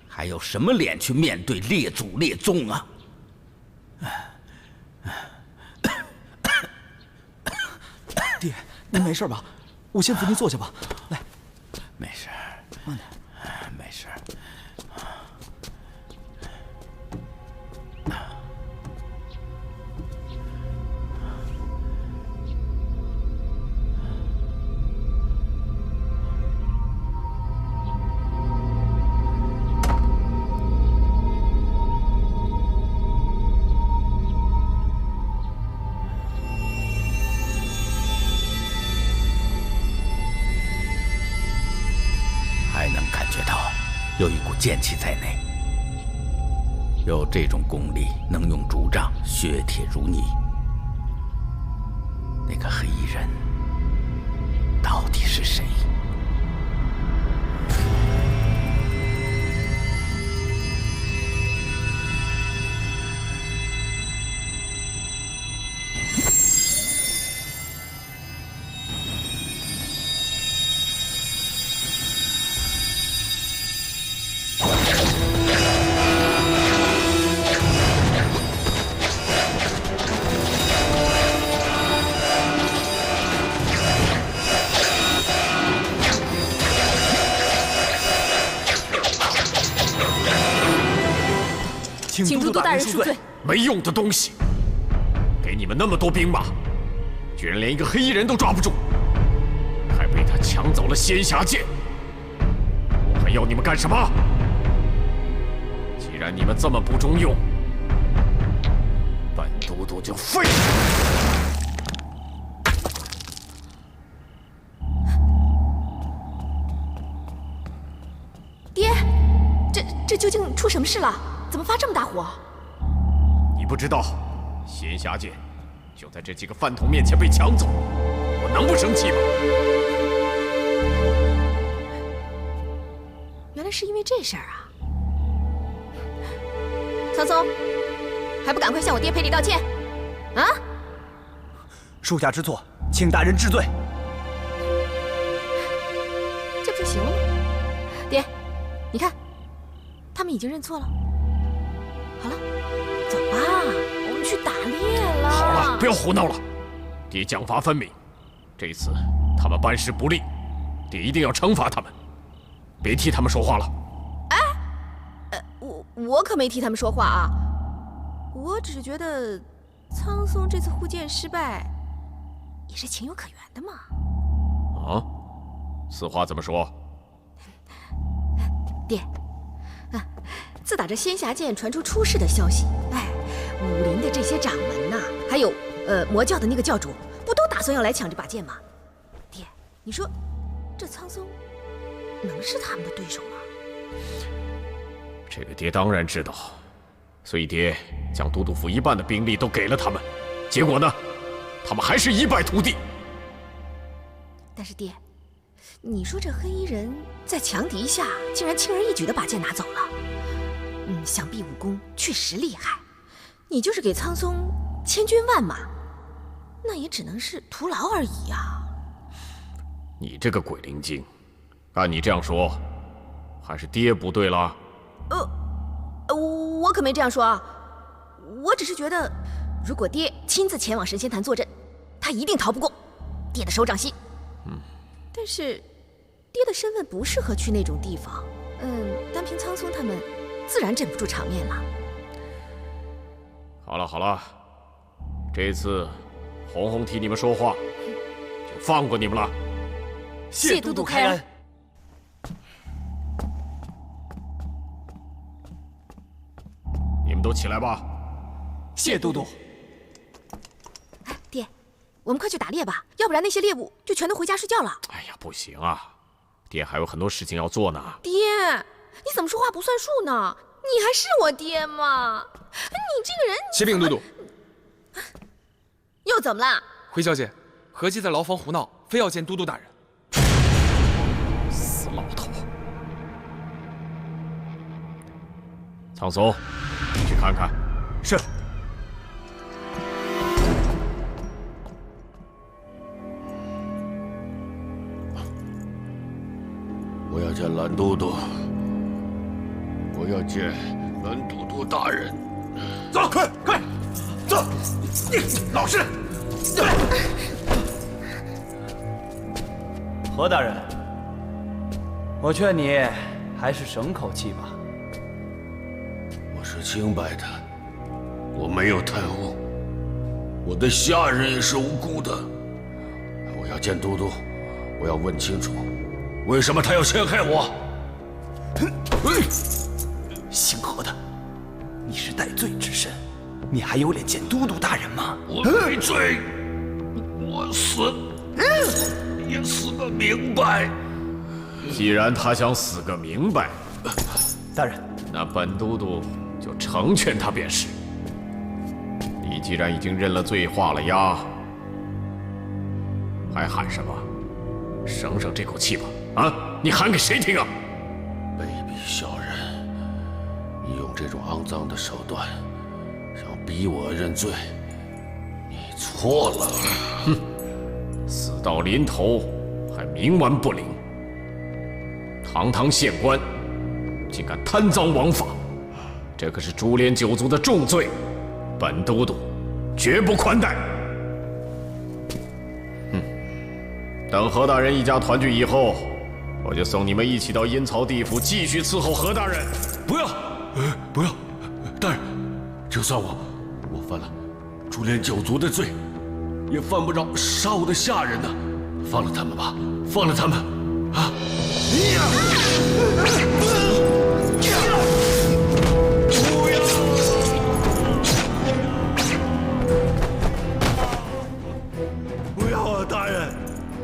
还有什么脸去面对列祖列宗啊？爹，您没事吧？我先扶您坐下吧。来，没事，慢点，没事。有一股剑气在内，有这种功力，能用竹杖削铁如泥。那个黑衣人到底是谁？请都督大人恕罪。没用的东西！给你们那么多兵马，居然连一个黑衣人都抓不住，还被他抢走了仙侠剑。我还要你们干什么？既然你们这么不中用，本都督就废了。爹，这究竟出什么事了？怎么发这么大火？你不知道，仙侠剑就在这几个饭桶面前被抢走，我能不生气吗？原来是因为这事儿啊！苍松，还不赶快向我爹赔礼道歉！啊！属下知错，请大人治罪。这不就行了吗？爹，你看，他们已经认错了。好了，走吧，我们去打猎了。好了，不要胡闹了。爹奖罚分明，这次他们办事不力，爹一定要惩罚他们，别替他们说话了。哎，我可没替他们说话啊，我只是觉得苍松这次护剑失败，也是情有可原的嘛。啊？此话怎么说？爹。自打这仙侠剑传出出事的消息，哎，武林的这些掌门呐，还有魔教的那个教主，不都打算要来抢这把剑吗？爹，你说这苍松能是他们的对手吗？这个爹当然知道，所以爹将都督府一半的兵力都给了他们，结果呢，他们还是一败涂地。但是爹，你说这黑衣人在强敌下，竟然轻而易举地把剑拿走了。想必武功确实厉害，你就是给苍松千军万马，那也只能是徒劳而已呀。你这个鬼灵精，按你这样说，还是爹不对了。我可没这样说啊，我只是觉得，如果爹亲自前往神仙坛坐镇，他一定逃不过爹的手掌心。但是爹的身份不适合去那种地方，单凭苍松他们自然镇不住场面了。好了好了，这次红红替你们说话，就放过你们了。谢都督开恩。你们都起来吧。谢都督。爹，我们快去打猎吧，要不然那些猎物就全都回家睡觉了。哎呀，不行啊，爹还有很多事情要做呢。爹，你怎么说话不算数呢？你还是我爹吗？你这个人……启禀都督，又怎么了？回小姐，何姬在牢房胡闹，非要见都督大人。死老头！苍松，你去看看。是。我要见蓝都督，我要见蓝都督大人。走，快走！老实。何大人，我劝你还是省口气吧。我是清白的，我没有贪污，我的下人也是无辜的。我要见都督，我要问清楚，为什么他要陷害我？姓何的，你是戴罪之身，你还有脸见都督大人吗？我没罪，我死也死个明白。既然他想死个明白，大人，那本都督就成全他便是。你既然已经认了罪，画了押，还喊什么？省省这口气吧！啊，你喊给谁听啊？卑鄙小人，你用这种肮脏的手段想逼我认罪，你错了。哼，死到临头还冥顽不灵，堂堂县官竟敢贪赃枉法，这可是株连九族的重罪，本都督绝不宽待。等何大人一家团聚以后，我就送你们一起到阴曹地府继续伺候何大人。不要，不要，大人，就算我犯了株连九族的罪，也犯不着杀我的下人呢。放了他们吧，放了他们，啊！不要啊，大人！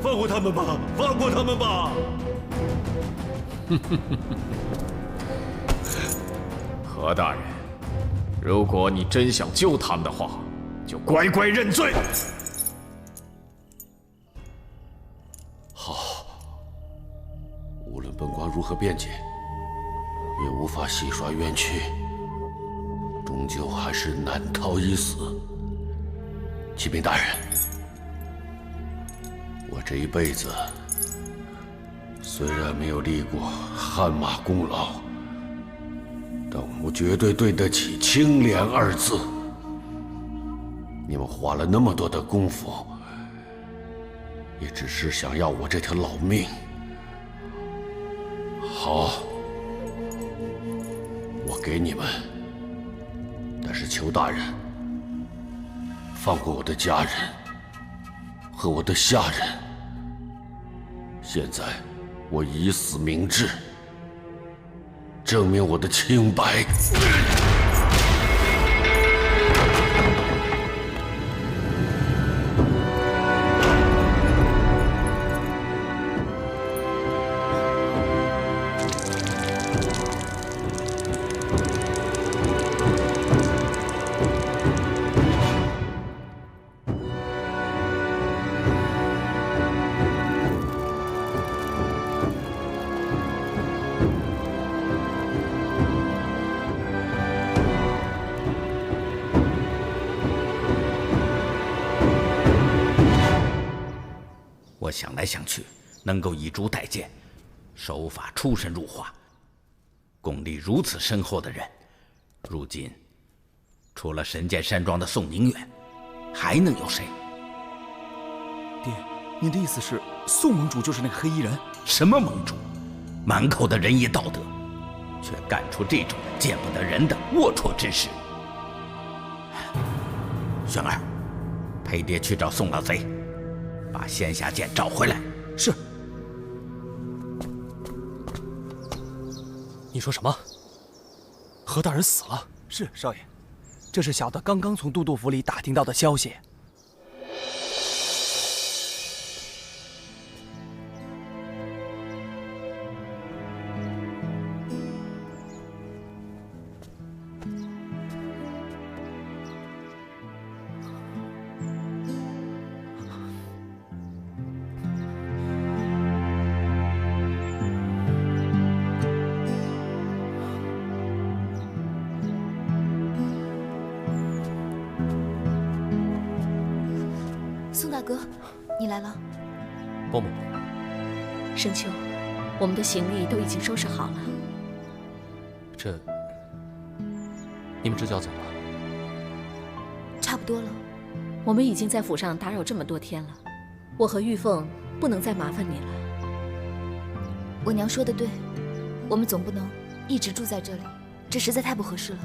放过他们吧，放过他们吧！何大人，如果你真想救他们的话，就乖乖认罪。好，无论本官如何辩解，也无法洗刷冤屈，终究还是难逃一死。启禀大人，我这一辈子虽然没有立过汗马功劳，但我绝对对得起清廉二字。你们花了那么多的功夫，也只是想要我这条老命。好，我给你们，但是求大人放过我的家人和我的下人。现在我以死明志，证明我的清白。我想来想去，能够以竹代剑，手法出神入化，功力如此深厚的人，如今除了神剑山庄的宋宁远，还能有谁？爹，您的意思是宋盟主就是那个黑衣人？什么盟主？满口的仁义道德，却干出这种见不得人的龌龊之事。玄儿，陪爹去找宋老贼，把仙侠剑找回来。是。你说什么？何大人死了？是少爷，这是小的刚刚从都督府里打听到的消息。大哥，你来了。伯母，深秋，我们的行李都已经收拾好了。这，你们这就要走了？差不多了。我们已经在府上打扰这么多天了，我和玉凤不能再麻烦你了。我娘说的对，我们总不能一直住在这里，这实在太不合适了。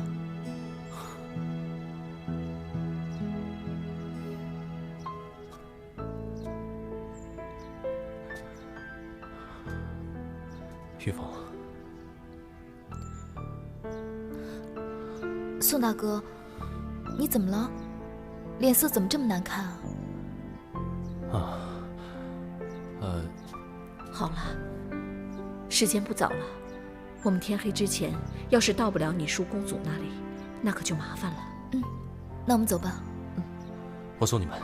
玉凤，宋大哥，你怎么了？脸色怎么这么难看啊？好了，时间不早了，我们天黑之前要是到不了你叔公祖那里，那可就麻烦了。那我们走吧。我送你们。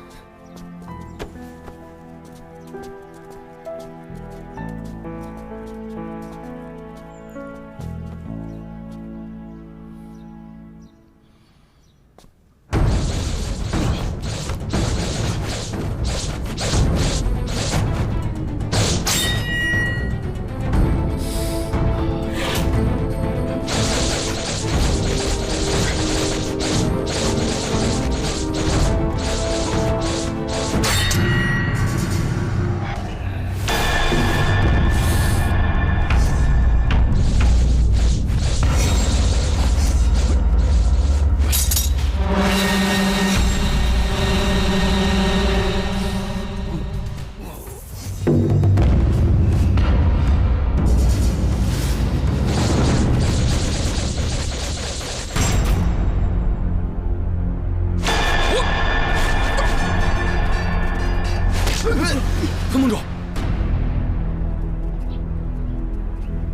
孙盟主，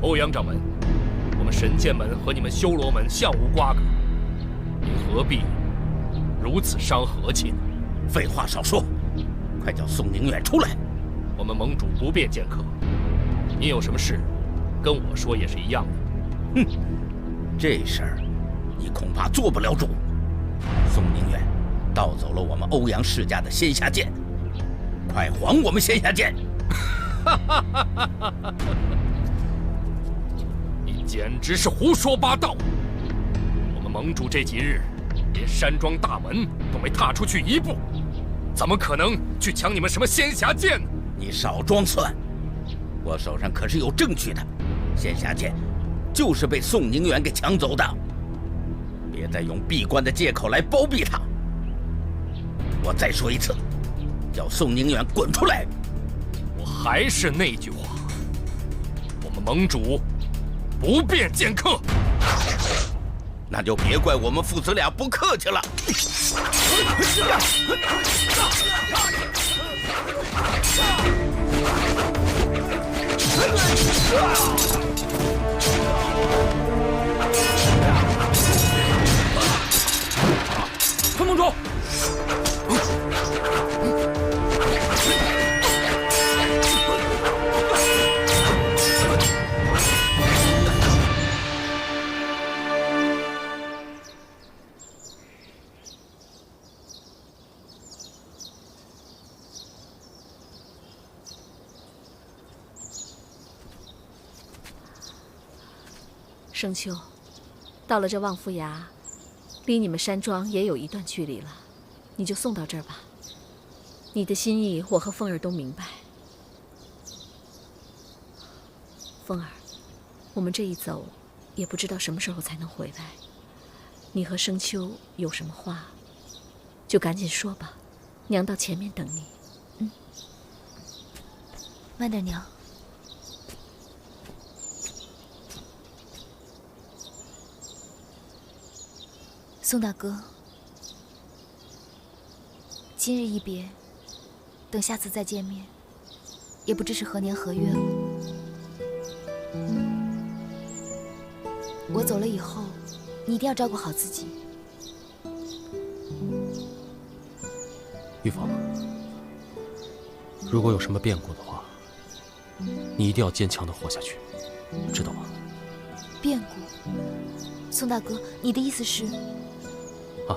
欧阳掌门，我们神剑门和你们修罗门相无瓜葛，你何必如此伤和气呢？废话少说，快叫宋宁远出来！我们盟主不便见客，你有什么事，跟我说也是一样的。哼，这事儿你恐怕做不了主。宋宁远盗走了我们欧阳世家的仙霞剑，快还我们仙霞剑！你简直是胡说八道！我们盟主这几日连山庄大门都没踏出去一步，怎么可能去抢你们什么仙霞剑呢？你少装蒜！我手上可是有证据的，仙霞剑就是被宋宁远给抢走的。别再用闭关的借口来包庇他。我再说一次，叫宋宁远滚出来！我还是那句话，我们盟主不便见客。那就别怪我们父子俩不客气了。孙盟主，盛秋，到了这望夫崖，离你们山庄也有一段距离了，你就送到这儿吧。你的心意，我和凤儿都明白。凤儿，我们这一走，也不知道什么时候才能回来。你和盛秋有什么话，就赶紧说吧，娘到前面等你。慢点，娘。宋大哥，今日一别，等下次再见面，也不知是何年何月了。我走了以后，你一定要照顾好自己。玉凤，如果有什么变故的话，你一定要坚强地活下去，知道吗？变故？宋大哥，你的意思是？啊，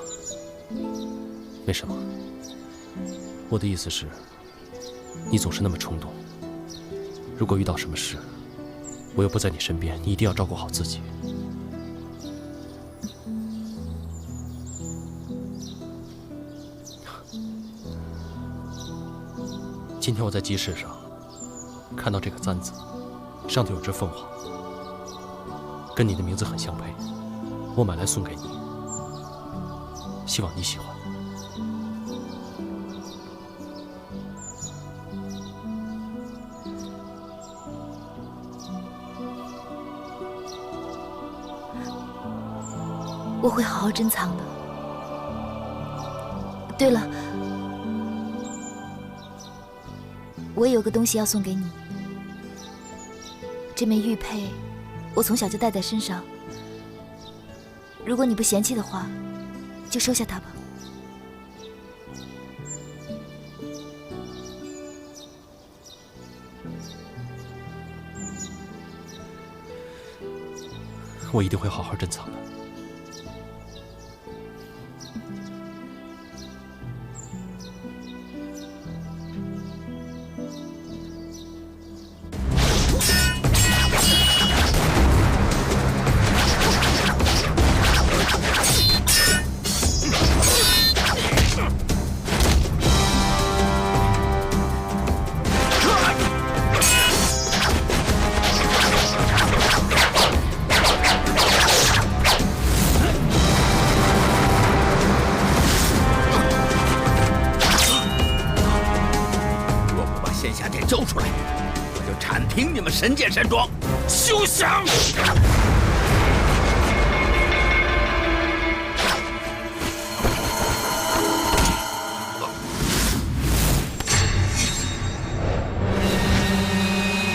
没什么，我的意思是，你总是那么冲动。如果遇到什么事，我又不在你身边，你一定要照顾好自己。今天我在集市上看到这个簪子，上头有只凤凰，跟你的名字很相配，我买来送给你，希望你喜欢。我会好好珍藏的。对了，我也有个东西要送给你。这枚玉佩，我从小就戴在身上。如果你不嫌弃的话，就收下它吧。我一定会好好珍藏的。交出来，我就铲平你们神剑山庄！休想！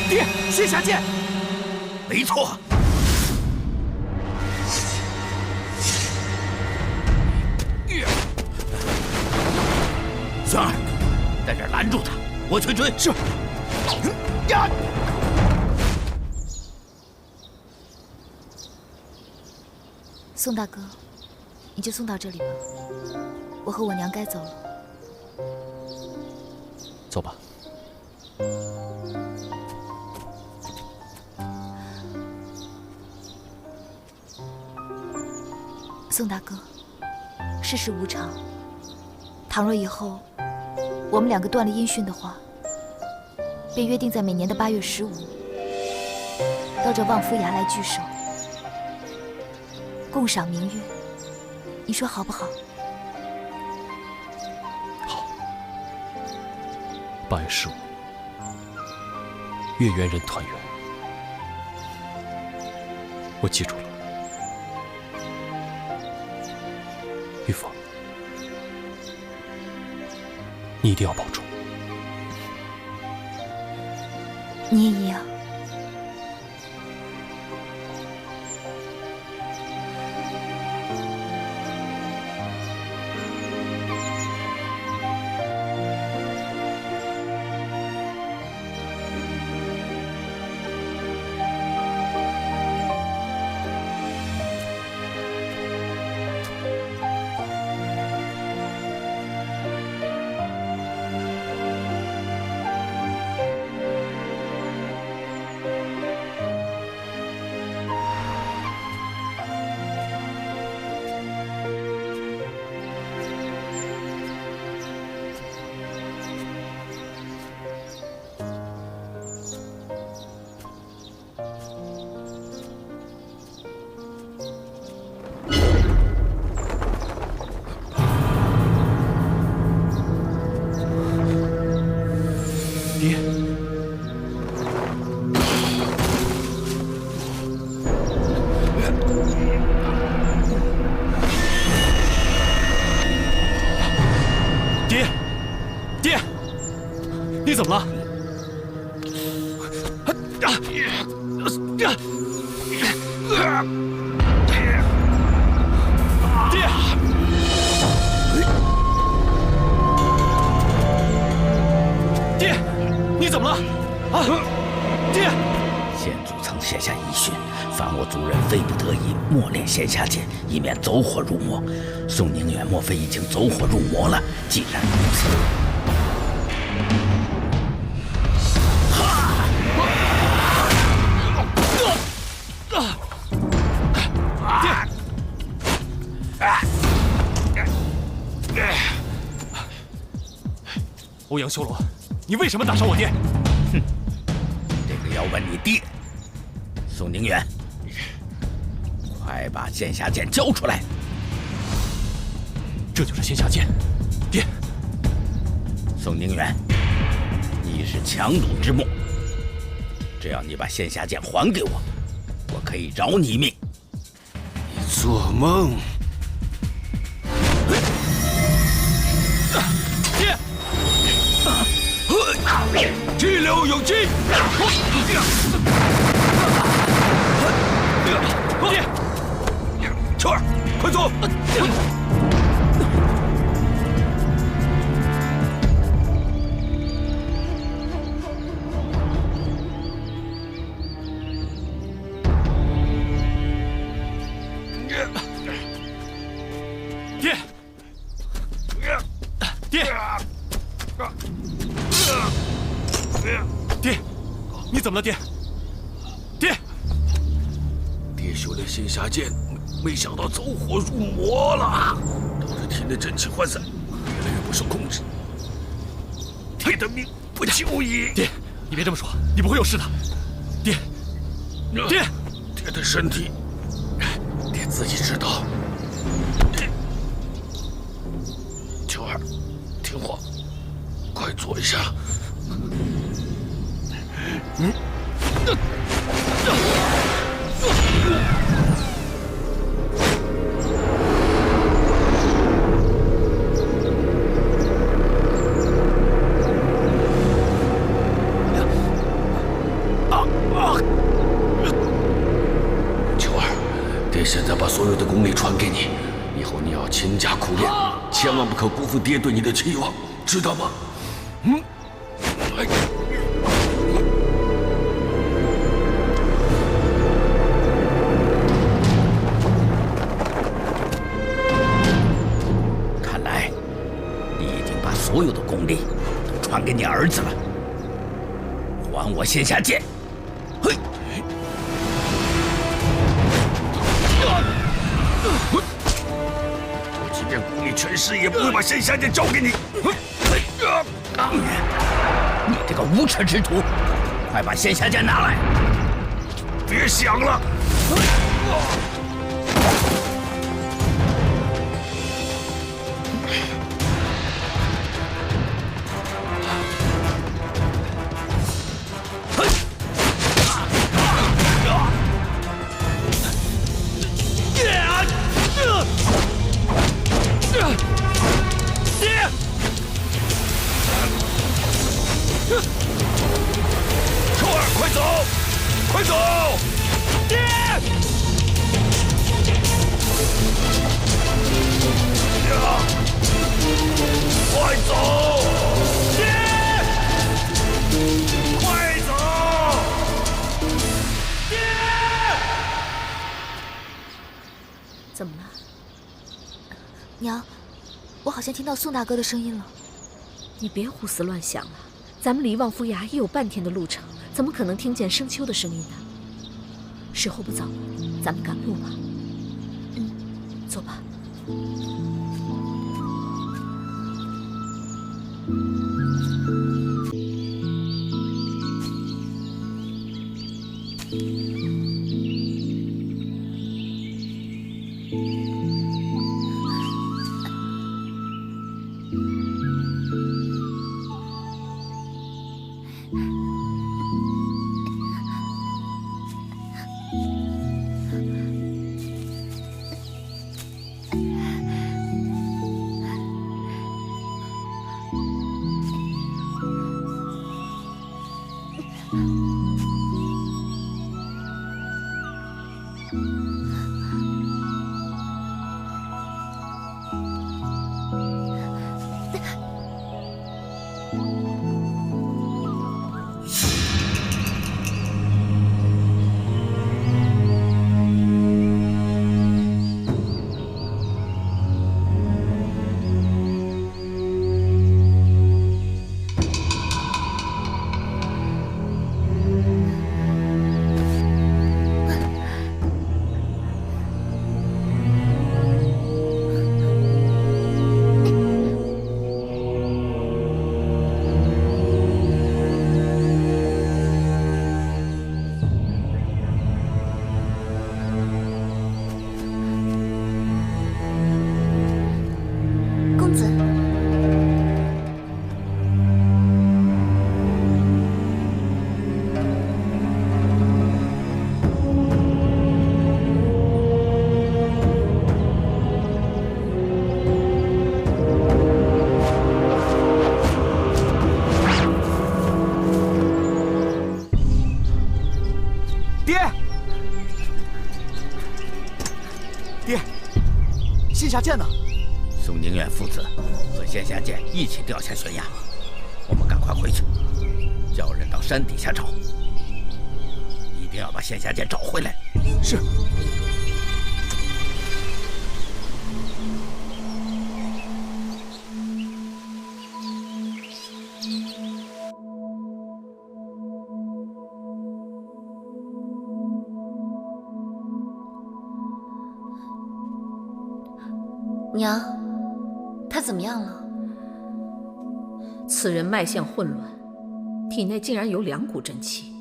爹，仙侠剑！没错。孙儿，在这儿拦住他，我去追。是。呀！宋大哥，你就送到这里吧，我和我娘该走了。走吧。宋大哥，世事无常，倘若以后我们两个断了音讯的话，便约定在每年的8月15，到这望夫崖来聚首，共赏明月。你说好不好？好。8月15，月圆人团圆。我记住了。玉凤，你一定要保重。你也一样。你怎么了？爹！爹，你怎么了？啊！爹！县主曾写下遗训，凡我族人非不得已默练仙侠剑，以免走火入魔。宋宁远莫非已经走火入魔了？既然如此，欧阳修罗，你为什么打伤我爹？哼，这个要问你爹。宋宁远，快把仙侠剑交出来！这就是仙侠剑，爹。宋宁远，你是强弩之末，只要你把仙侠剑还给我，我可以饶你一命。你做梦！爹，激流勇进！爹，秋儿，快走！爹，爹，爹，你怎么了，爹？爹，爹修炼仙侠剑，没想到走火入魔了，导致体内真气涣散，越来越不受控制。爹的命不久矣。爹，你别这么说，你不会有事的。爹，爹，爹的身体，爹自己知道。秋儿，听话，快坐一下。秋儿，爹现在把所有的功力传给你，以后你要勤加苦练，千万不可辜负爹对你的期望，知道吗？看来你已经把所有的功力都传给你儿子了。还我仙侠剑！嘿！我即便功力全失，也不会把仙侠剑交给你。你这个无耻之徒，快把仙侠剑拿来！别想了！秋儿，快走！快走！爹！快走！爹！快走！爹！怎么了？娘，我好像听到宋大哥的声音了。你别胡思乱想了，咱们离望夫崖也有半天的路程，怎么可能听见深秋的声音呢？时候不早了，咱们赶路吧。走吧。下剑呢？宋宁远父子和仙侠剑一起掉下悬崖，我们赶快回去，叫人到山底下找，一定要把仙侠剑找回来。是。娘，他怎么样了？此人脉象混乱，体内竟然有2股真气，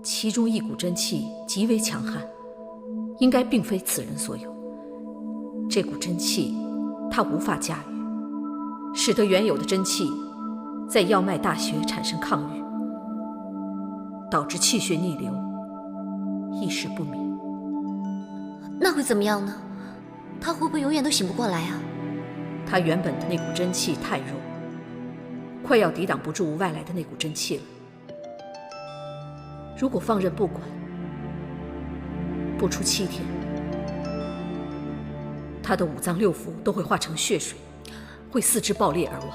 其中1股真气极为强悍，应该并非此人所有。这股真气他无法驾驭，使得原有的真气在要脉大穴产生抗御，导致气血逆流，意识不明。那会怎么样呢？他会不会永远都醒不过来啊？他原本的那股真气太弱，快要抵挡不住外来的那股真气了。如果放任不管，不出7天，他的5脏6腑都会化成血水，会四肢爆裂而亡。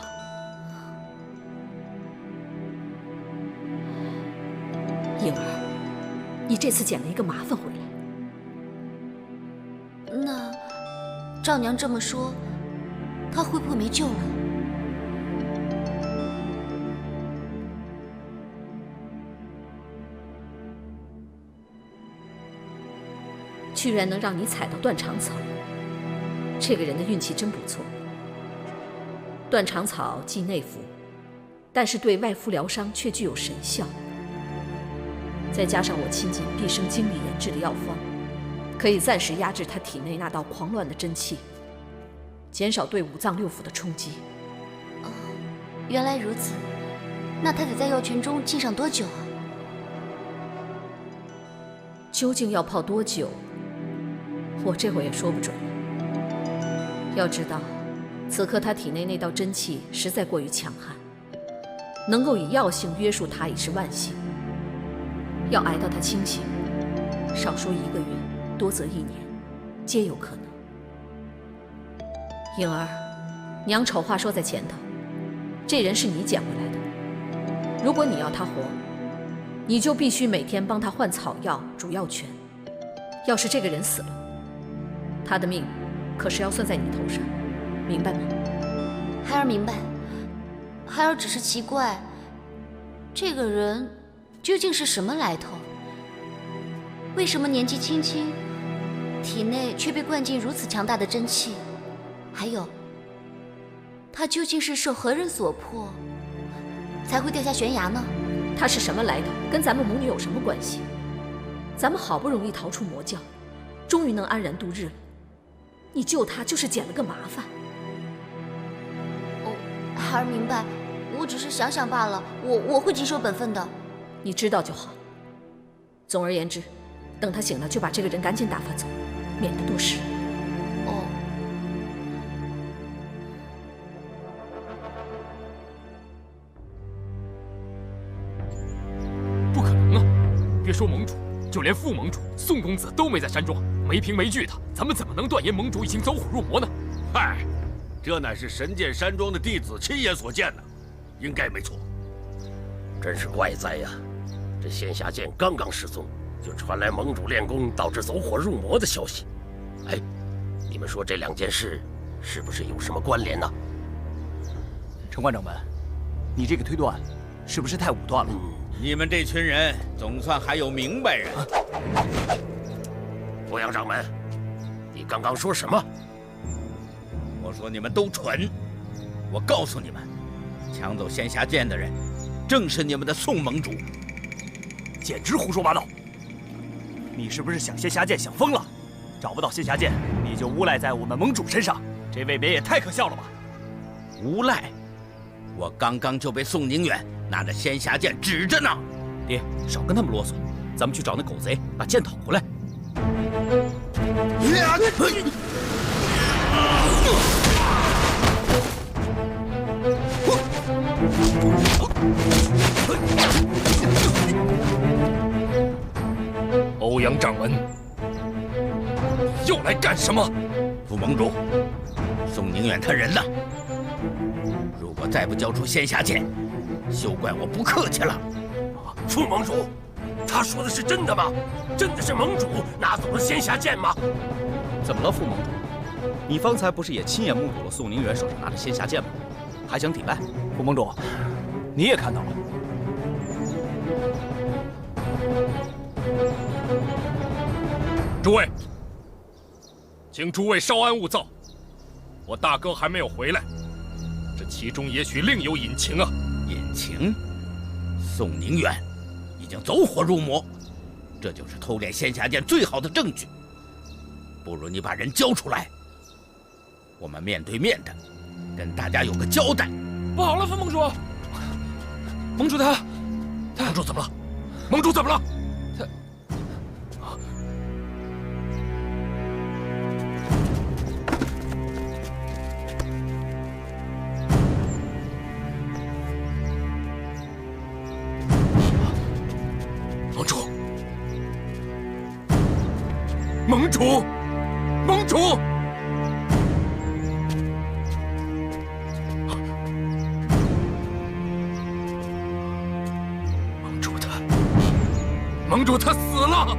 颖儿，你这次捡了一个麻烦回来。那照娘这么说，他会不会没救了？居然能让你踩到断肠草，这个人的运气真不错。断肠草既内服，但是对外敷疗伤却具有神效。再加上我倾尽毕生精力研制的药方，可以暂时压制他体内那道狂乱的真气，减少对5脏6腑的冲击。哦，原来如此。那他得在药泉中浸上多久啊？究竟要泡多久，我这会也说不准了。要知道，此刻他体内那道真气实在过于强悍，能够以药性约束他已是万幸。要挨到他清醒，少说1个月，多则1年，皆有可能。颖儿，娘丑话说在前头，这人是你捡回来的。如果你要他活，你就必须每天帮他换草药、煮药泉。要是这个人死了，他的命可是要算在你头上，明白吗？孩儿明白。孩儿只是奇怪，这个人究竟是什么来头？为什么年纪轻轻，体内却被灌进如此强大的真气？还有，他究竟是受何人所迫，才会掉下悬崖呢？他是什么来头，跟咱们母女有什么关系？咱们好不容易逃出魔教，终于能安然度日了，你救他就是捡了个麻烦。哦，孩儿明白，我只是想想罢了，我会谨守本分的。你知道就好。总而言之，等他醒了就把这个人赶紧打发走，免得多事。哦。不可能啊！别说盟主，就连副盟主宋公子都没在山庄，没凭没据的，咱们怎么能断言盟主已经走火入魔呢？嗨，这乃是神剑山庄的弟子亲眼所见的，应该没错。真是怪哉呀！这仙侠剑刚刚失踪，就传来盟主练功导致走火入魔的消息。哎，你们说这2件事是不是有什么关联呢？城关掌门，你这个推断是不是太武断了？你们这群人总算还有明白人。欧阳掌门，你刚刚说什么？我说你们都蠢。我告诉你们，抢走仙侠剑的人，正是你们的宋盟主。简直胡说八道！你是不是想仙侠剑想疯了？找不到仙侠剑，你就诬赖在我们盟主身上，这未免也太可笑了吧！诬赖？我刚刚就被宋宁远拿着仙侠剑指着呢。爹，少跟他们啰嗦，咱们去找那狗贼，把剑讨回来。欧阳掌门，又来干什么？副盟主，宋宁远他人呢？如果再不交出仙侠剑，休怪我不客气了。副盟主，他说的是真的吗？真的是盟主拿走了仙侠剑吗？怎么了，副盟主？你方才不是也亲眼目睹了宋宁远手上拿着仙侠剑吗？还想抵赖？副盟主，你也看到了。诸位，请诸位稍安勿躁，我大哥还没有回来，这其中也许另有隐情啊！隐情？宋宁远已经走火入魔，这就是偷练仙侠剑最好的证据。不如你把人交出来，我们面对面的跟大家有个交代。不好了，副盟主，盟主他盟主怎么了？盟主怎么了？盟主，盟主，盟主他死了。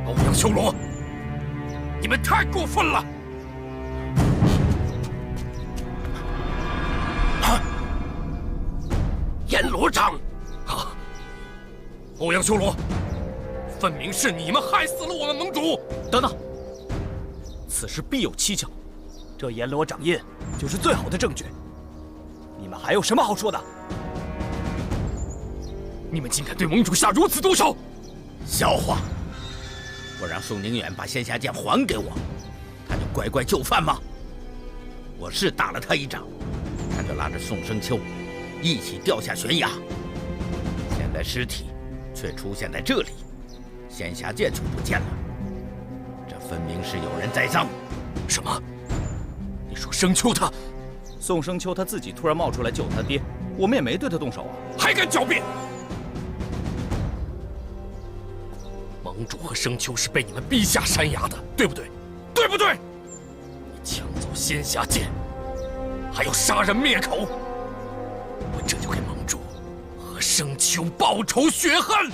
欧阳修罗，你们太过分了！阎罗掌！啊！欧阳修罗，分明是你们害死了我们盟主！等等，此事必有蹊跷。这阎罗掌印就是最好的证据。你们还有什么好说的？你们竟敢对盟主下如此毒手！笑话！我让宋宁远把仙侠剑还给我，他就乖乖就范吗？我是打了他一掌，他就拉着宋生秋一起掉下悬崖。现在尸体却出现在这里，仙侠剑却不见了，这分明是有人栽赃。什么？你说生秋他？宋生秋他自己突然冒出来救他爹，我们也没对他动手啊，还敢狡辩！盟主和生秋是被你们逼下山崖的，对不对？对不对？你抢走仙侠剑，还要杀人灭口，我这就给盟主和生秋报仇雪恨！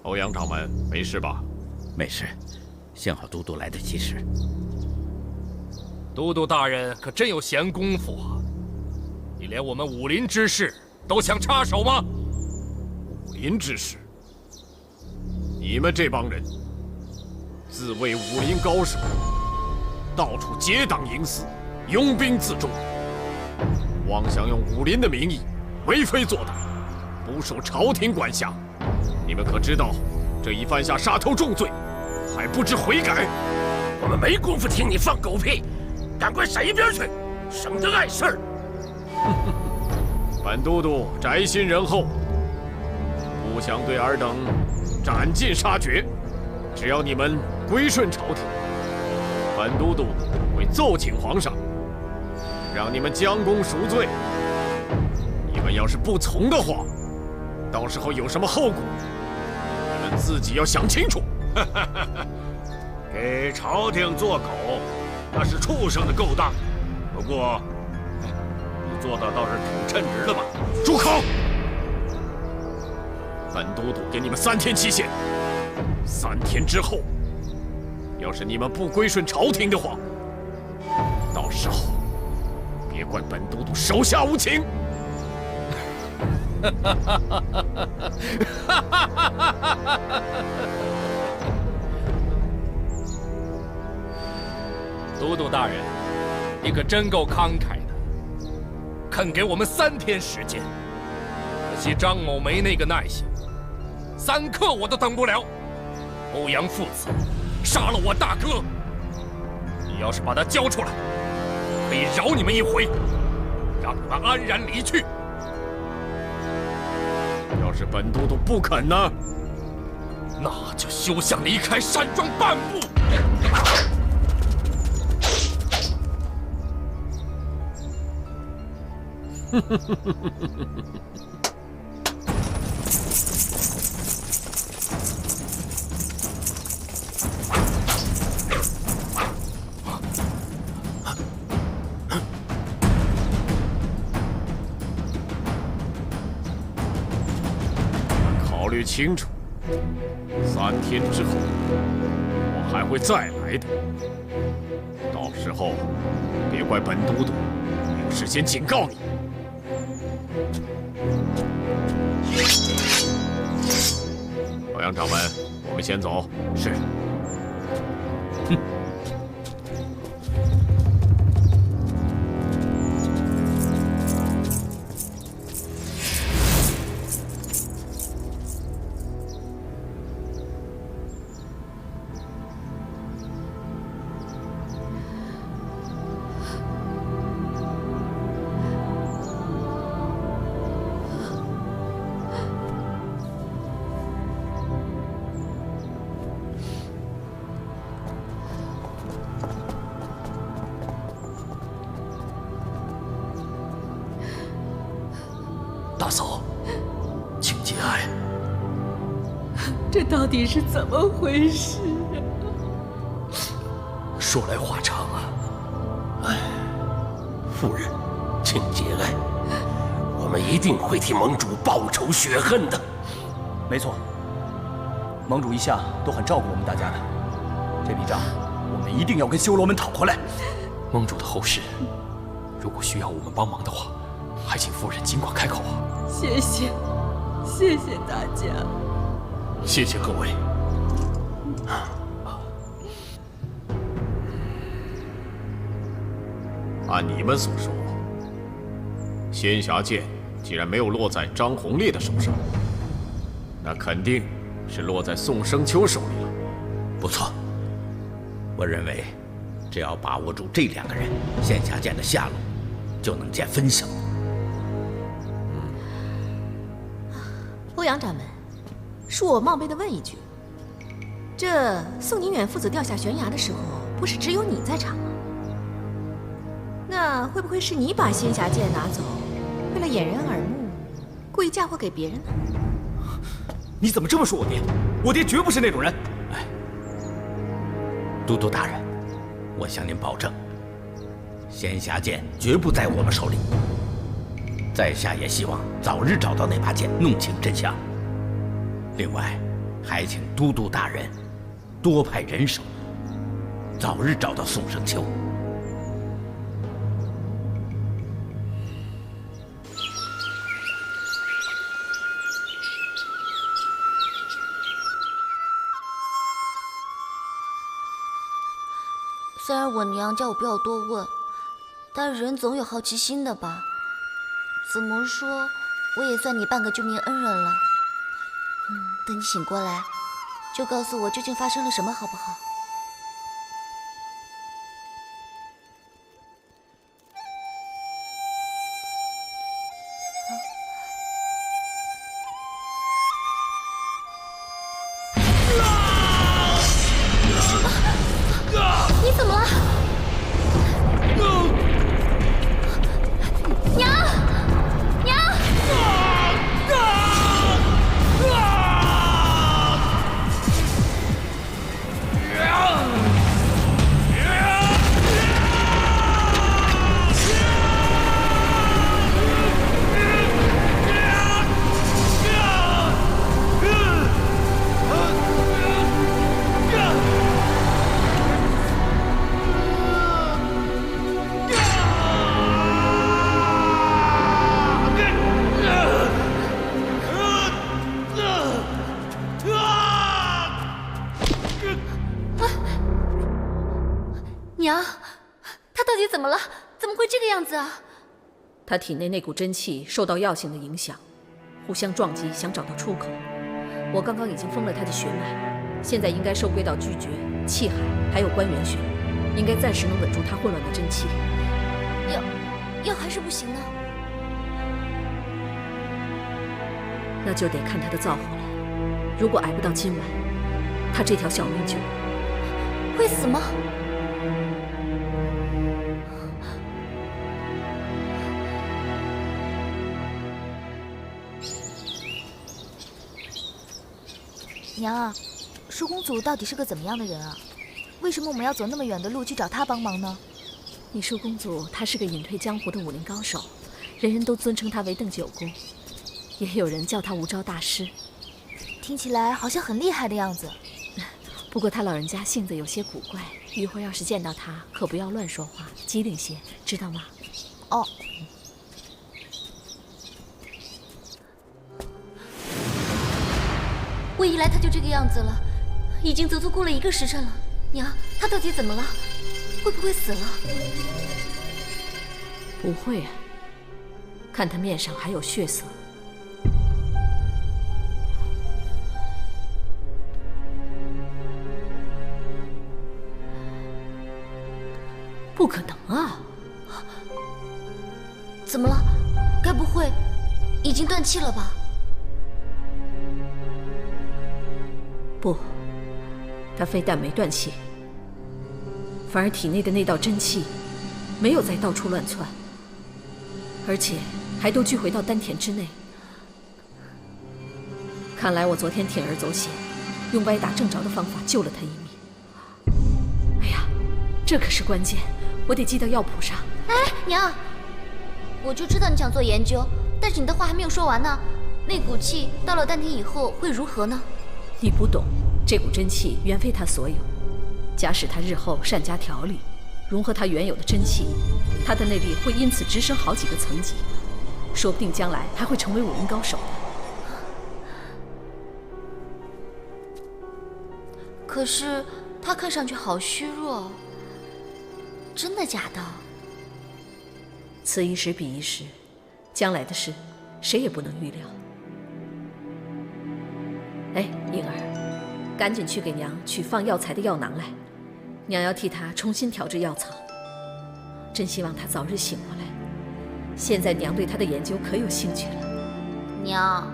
欧阳掌门，没事吧？没事，幸好都督来得及时。都督大人可真有闲工夫啊！你连我们武林之事都想插手吗？武林之事？你们这帮人自谓武林高手，到处结党营私，拥兵自重，妄想用武林的名义为非作歹，不受朝廷管辖。你们可知道，这一犯下杀头重罪，还不知悔改？我们没工夫听你放狗屁，赶快闪一边去，省得碍事儿。本都督宅心仁厚，不想对尔等斩尽杀绝。只要你们归顺朝廷，本都督会奏请皇上，让你们将功赎罪。你们要是不从的话，到时候有什么后果，你们自己要想清楚。给朝廷做狗，那是畜生的勾当。不过，你做的倒是挺称职的嘛。住口！本都督给你们3天期限，3天之后，要是你们不归顺朝廷的话，到时候别怪本都督手下无情。都督大人，你可真够慷慨的，肯给我们3天时间。可惜张某没那个耐性，3刻我都等不了。欧阳父子杀了我大哥，你要是把他交出来，可以饶你们一回，让你们安然离去。要是本都督不肯呢？那就休想离开山庄半步。考虑清楚，3天之后我还会再来的。到时候别怪本都督没有事先警告你。欧阳掌门，我们先走。是。哼。大嫂，请节哀。这到底是怎么回事啊？说来话长啊。哎，夫人，请节哀，我们一定会替盟主报仇雪恨的。没错，盟主一向都很照顾我们大家的，这笔账我们一定要跟修罗门讨回来。盟主的后事，如果需要我们帮忙的话，还请夫人尽管开口啊。谢谢，谢谢大家，谢谢各位。按你们所说，仙侠剑既然没有落在张宏烈的手上，那肯定是落在宋生秋手里了。不错，我认为只要把握住这2个人，仙侠剑的下落就能见分晓。欧阳掌门，恕我冒昧的问一句，这宋宁远父子掉下悬崖的时候，不是只有你在场吗？那会不会是你把仙侠剑拿走，为了掩人耳目，故意嫁祸给别人呢？你怎么这么说我爹？我爹绝不是那种人。哎，都督大人，我向您保证，仙侠剑绝不在我们手里。在下也希望早日找到那把剑，弄清真相。另外，还请都督大人多派人手，早日找到宋生秋。虽然我娘叫我不要多问，但人总有好奇心的吧。怎么说，我也算你半个救命恩人了。等你醒过来，就告诉我究竟发生了什么，好不好？你怎么了？娘，娘！娘，他到底怎么了？怎么会这个样子啊？他体内那股真气受到药性的影响，互相撞击，想找到出口。我刚刚已经封了他的血脉，现在应该收归到巨厥、气海还有关元穴，应该暂时能稳住他混乱的真气。要还是不行呢？那就得看他的造化了。如果挨不到今晚，他这条小命就会死吗？娘啊，舒公主到底是个怎么样的人啊？为什么我们要走那么远的路去找她帮忙呢？你舒公主她是个隐退江湖的武林高手，人人都尊称她为邓九公，也有人叫她无招大师。听起来好像很厉害的样子。不过她老人家性子有些古怪，一会儿要是见到她，可不要乱说话，机灵些，知道吗？哦。我一来他就这个样子了，已经足足过了1个时辰了。娘，他到底怎么了？会不会死了？不会啊，看他面上还有血色。不可能啊！怎么了？该不会已经断气了吧？不，他非但没断气，反而体内的那道真气没有再到处乱窜，而且还都聚回到丹田之内。看来我昨天铤而走险，用歪打正着的方法救了他一命。哎呀，这可是关键，我得记到药谱上。哎，娘，我就知道你想做研究，但是你的话还没有说完呢。那股气到了丹田以后会如何呢？你不懂，这股真气原非他所有。假使他日后善加调理，融合他原有的真气，他的内力会因此直升好几个层级，说不定将来还会成为武林高手的。可是他看上去好虚弱，真的假的？此一时彼一时，将来的事谁也不能预料。哎，颖儿，赶紧去给娘取放药材的药囊来，娘要替她重新调制药草。真希望她早日醒过来。现在娘对她的研究可有兴趣了。娘，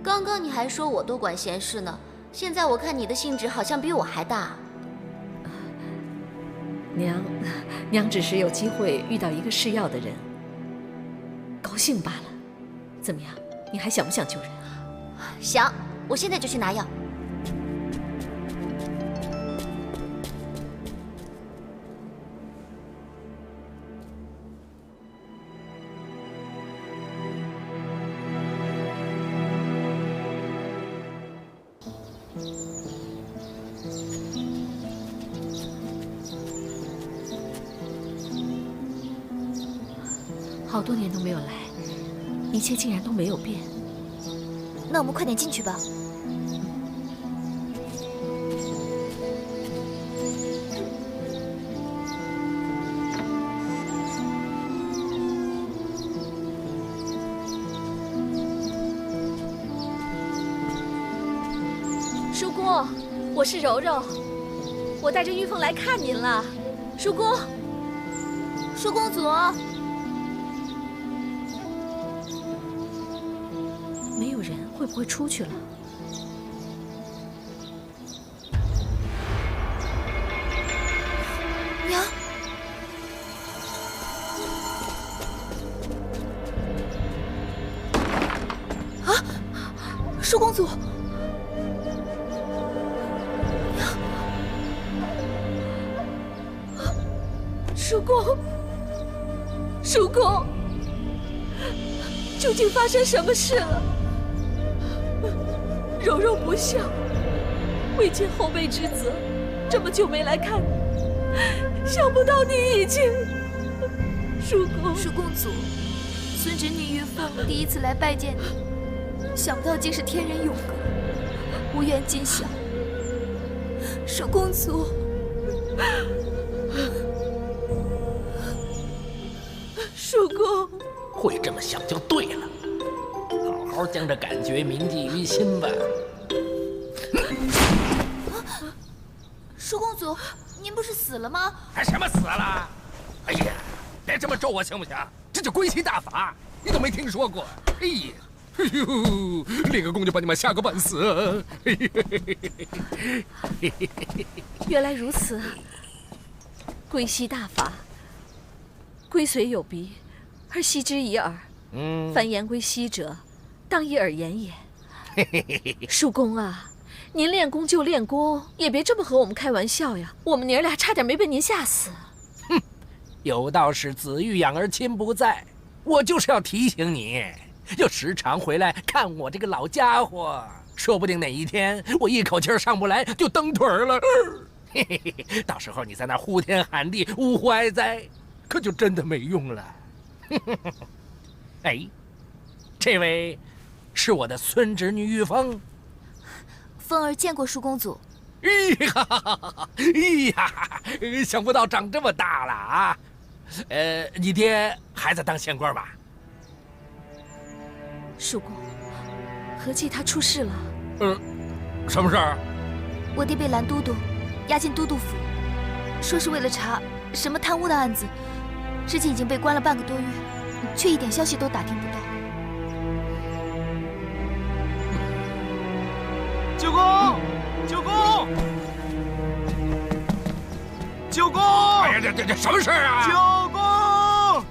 刚刚你还说我多管闲事呢，现在我看你的兴致好像比我还大。娘只是有机会遇到一个试药的人，高兴罢了。怎么样，你还想不想救人？想，我现在就去拿药。好多年都没有来，一切竟然都没有变。那我们快点进去吧。叔公，我是柔柔，我带着玉凤来看您了。叔公，舒公主。没有人，会不会出去了？娘，啊，舒公主，娘，叔公，叔公，究竟发生什么事了？柔柔不孝，为尽后辈之责，这么久没来看你，想不到你已经……叔公，舒公主，孙侄女玉凤第一次来拜见你，想不到竟是天人永隔，无缘尽孝。舒公主，叔公，会这么想就对了，好好将这感觉铭记于心吧。舒公主，您不是死了吗？还什么死了？哎呀，别这么咒我行不行？这叫归西大法，你都没听说过？哎呀，哎呦，练个功就把你们吓个半死。原来如此啊！归西大法，归随有鼻，而悉之以耳。凡言归西者，当以耳言也。叔公啊，您练功就练功，也别这么和我们开玩笑呀！我们娘俩差点没被您吓死。哼，有道是子欲养而亲不在，我就是要提醒你，要时常回来看我这个老家伙，说不定哪一天我一口气上不来就蹬腿了。嘿嘿嘿，到时候你在那呼天喊地、呜呼哀哉，可就真的没用了。哎，这位是我的孙侄女玉凤。凤儿见过舒公主。想不到长这么大了啊！你爹还在当县官吧？叔公，何计他出事了？什么事儿？我爹被蓝都督押进都督府，说是为了查什么贪污的案子，至今已经被关了半个多月，却一点消息都打听不到。舅公，舅公，舅公！哎呀，这什么事儿啊？舅公，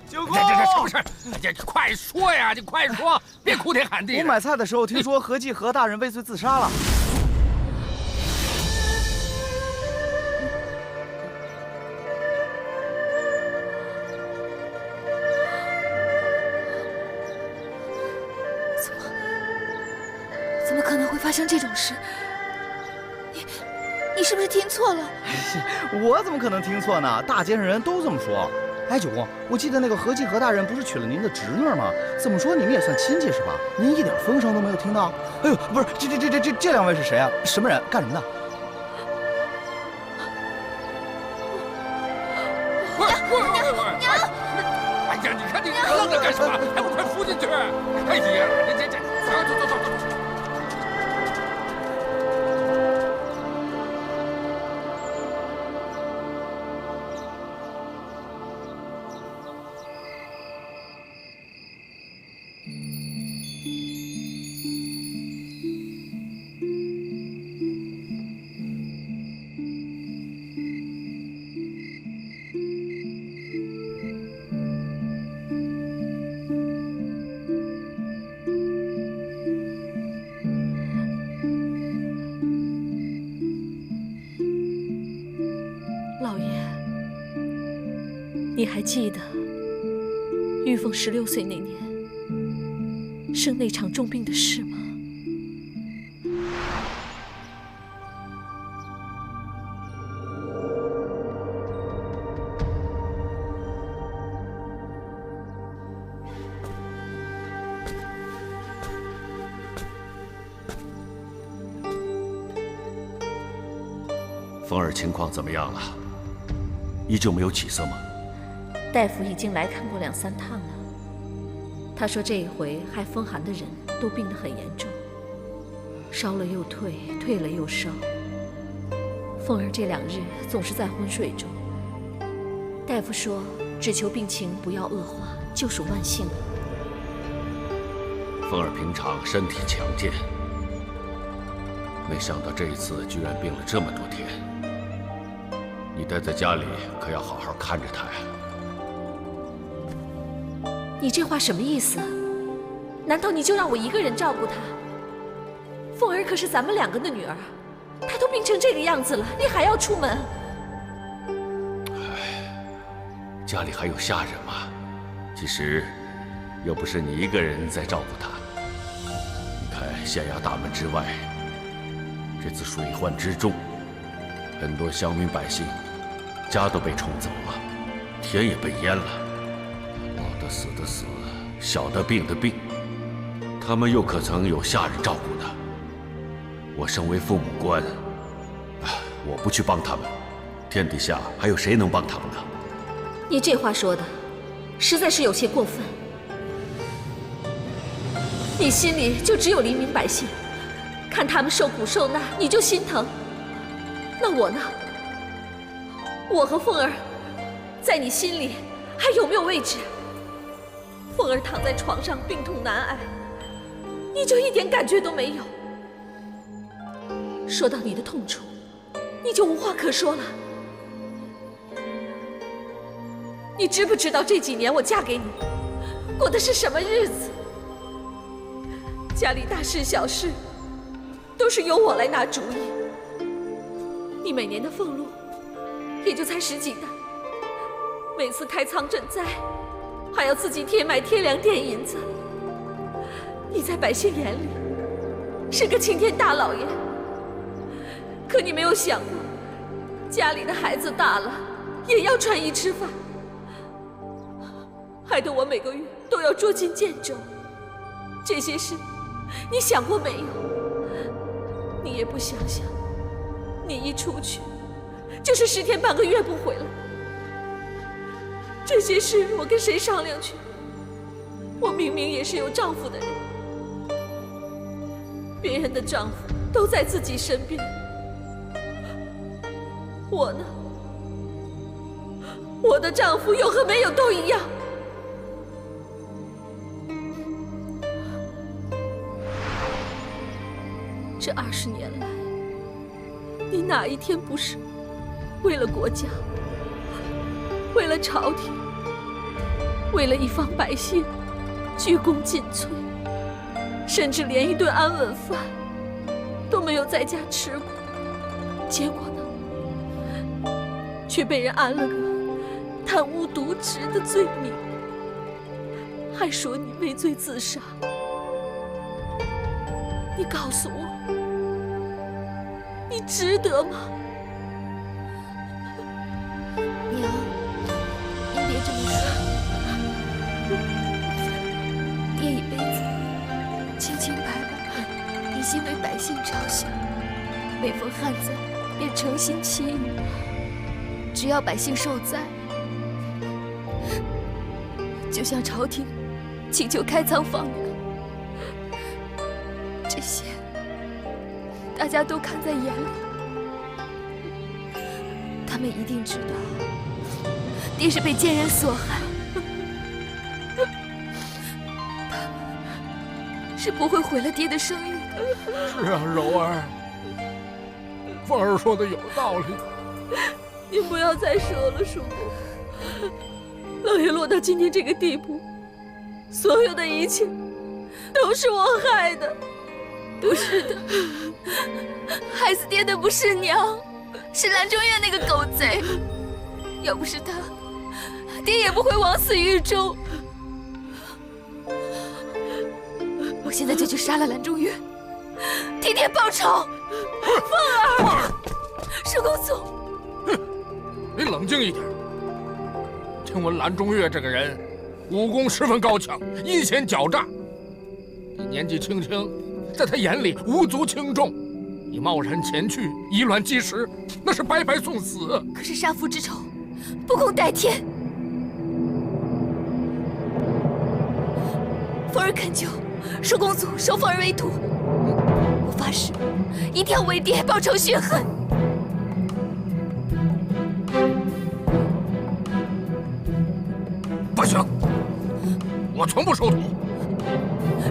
舅公，这什么事儿？你快说呀！你快说，别哭天喊地。我买菜的时候听说何计何大人畏罪自杀了。怎么可能会发生这种事？你是不是听错了？我怎么可能听错呢？大街上人都这么说。哎，九公，我记得那个何计何大人不是娶了您的侄女吗？怎么说你们也算亲戚是吧？您一点风声都没有听到？哎呦，不是，这两位是谁啊？什么人？干什么的？娘！哎呀，你看你愣着干什么？还不快扶进去！哎呀，这，走。老爷，你还记得玉凤16岁那年生那场重病的事吗？凤儿情况怎么样了？依旧没有起色吗？大夫已经来看过2、3趟了。他说这一回害风寒的人都病得很严重，烧了又退，退了又烧。凤儿这2日总是在昏睡中。大夫说，只求病情不要恶化，就属万幸了。凤儿平常身体强健，没想到这一次居然病了这么多天。你待在家里可要好好看着她呀。你这话什么意思？难道你就让我一个人照顾她？凤儿可是咱们2个的女儿，她都病成这个样子了，你还要出门？家里还有下人嘛。其实，又不是你一个人在照顾她。你看县衙大门之外，这次水患之重，很多乡民百姓家都被冲走了，田也被淹了，老的死的死，小的病的病，他们又可曾有下人照顾呢？我身为父母官，我不去帮他们，天底下还有谁能帮他们呢？你这话说的，实在是有些过分。你心里就只有黎民百姓，看他们受苦受难，你就心疼。那我呢？我和凤儿，在你心里还有没有位置？凤儿躺在床上病痛难挨，你就一点感觉都没有。说到你的痛处，你就无话可说了。你知不知道这几年我嫁给你，过的是什么日子？家里大事小事，都是由我来拿主意。你每年的俸禄，也就才10几担，每次开仓赈灾，还要自己贴买贴粮垫银子。你在百姓眼里是个青天大老爷，可你没有想过，家里的孩子大了也要穿衣吃饭，害得我每个月都要捉襟见肘。这些事你想过没有？你也不想想，你一出去就是10天半个月不回来。这些事我跟谁商量去？我明明也是有丈夫的人，别人的丈夫都在自己身边，我呢？我的丈夫有和没有都一样。这20年来，你哪一天不是为了国家，为了朝廷，为了一方百姓鞠躬尽瘁，甚至连一顿安稳饭都没有在家吃过？结果呢，却被人安了个贪污渎职的罪名，还说你畏罪自杀。你告诉我，你值得吗？娘，您别这么说。爹一辈子清清白白，一心为百姓着想，每逢旱灾便诚心祈雨，只要百姓受灾，就向朝廷请求开仓放粮。这些大家都看在眼里，他们一定知道爹是被奸人所害，他们是不会毁了爹的声誉的。是啊，柔儿，凤儿说的有道理。您不要再说了，叔公。老爷落到今天这个地步，所有的一切都是我害的。不是的，害死爹的不是娘，是蓝中月那个狗贼。要不是他，爹也不会枉死狱中。我现在就去杀了蓝中月，替爹报仇。凤儿，叔公祖，哼，你冷静一点。听闻蓝中月这个人武功十分高强，阴险狡诈，你年纪轻轻，在他眼里无足轻重，你贸然前去以卵击石，那是白白送死。可是杀父之仇，不共戴天。凤儿恳求叔公祖收凤儿为徒，我发誓一定要为爹报仇雪恨。不行，我从不收徒。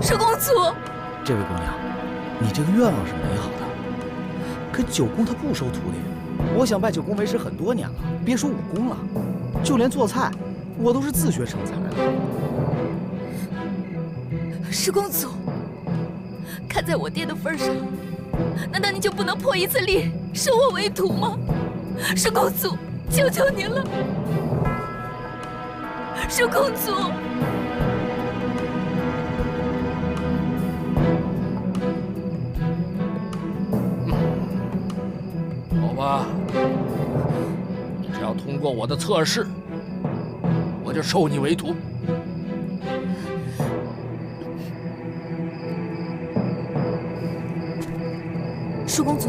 叔公祖，这位姑娘，你这个愿望是美好的，可九公他不收徒弟。我想拜九公为师很多年了，别说武功了，就连做菜，我都是自学成才的。叔公祖，看在我爹的份上，难道你就不能破一次例，收我为徒吗？叔公祖，求求您了，叔公祖。好吧，你只要通过我的测试，我就收你为徒。叔公祖，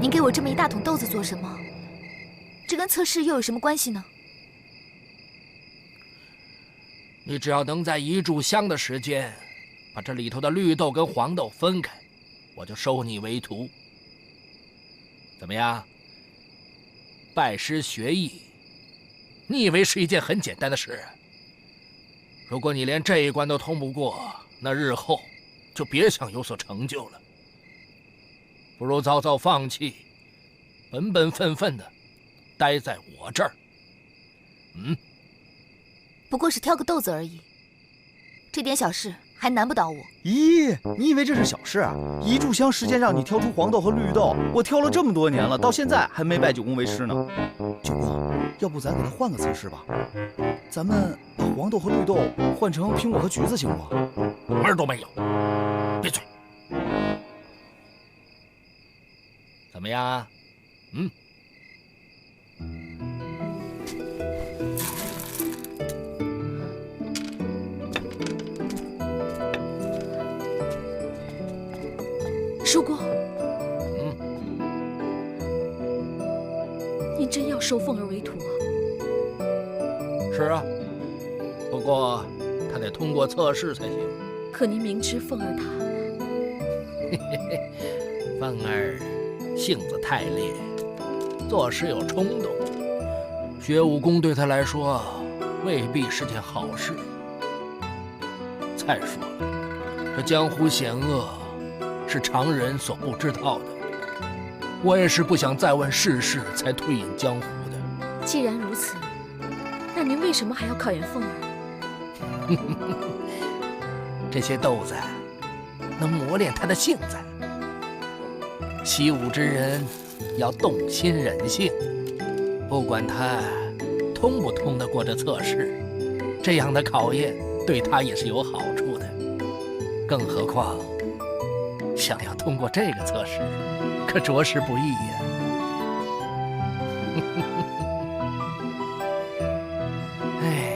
您给我这么一大桶豆子做什么？这跟测试又有什么关系呢？你只要能在1炷香的时间，把这里头的绿豆跟黄豆分开，我就收你为徒。怎么样？拜师学艺，你以为是一件很简单的事？如果你连这一关都通不过，那日后就别想有所成就了。不如早早放弃，本本分分的待在我这儿。不过是挑个豆子而已，这点小事还难不倒我。咦，你以为这是小事啊？1炷香时间让你挑出黄豆和绿豆，我挑了这么多年了，到现在还没拜九公为师呢。九公，要不咱给他换个姿势吧？咱们把黄豆和绿豆换成苹果和橘子，行不？门儿都没有！闭嘴！怎么样啊？叔公，你真要收凤儿为徒啊？是啊，不过他得通过测试才行。可您明知凤儿她……凤儿性子太烈，做事有冲动，学武功对他来说未必是件好事。再说了，这江湖险恶是常人所不知道的，我也是不想再问世事才退隐江湖的。既然如此，那您为什么还要考验凤儿？这些豆子能磨练他的性子。习武之人要动心忍性，不管他通不通得过这测试，这样的考验对他也是有好处的。更何况想要通过这个测试，可着实不易呀。哎，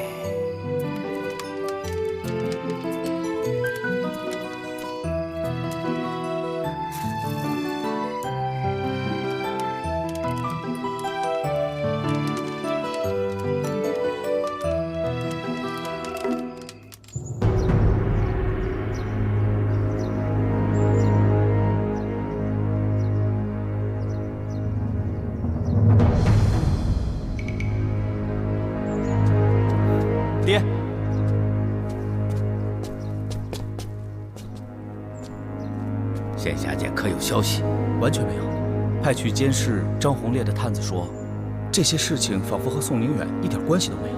爹，仙侠剑可有消息？完全没有。派去监视张宏烈的探子说，这些事情仿佛和宋宁远一点关系都没有，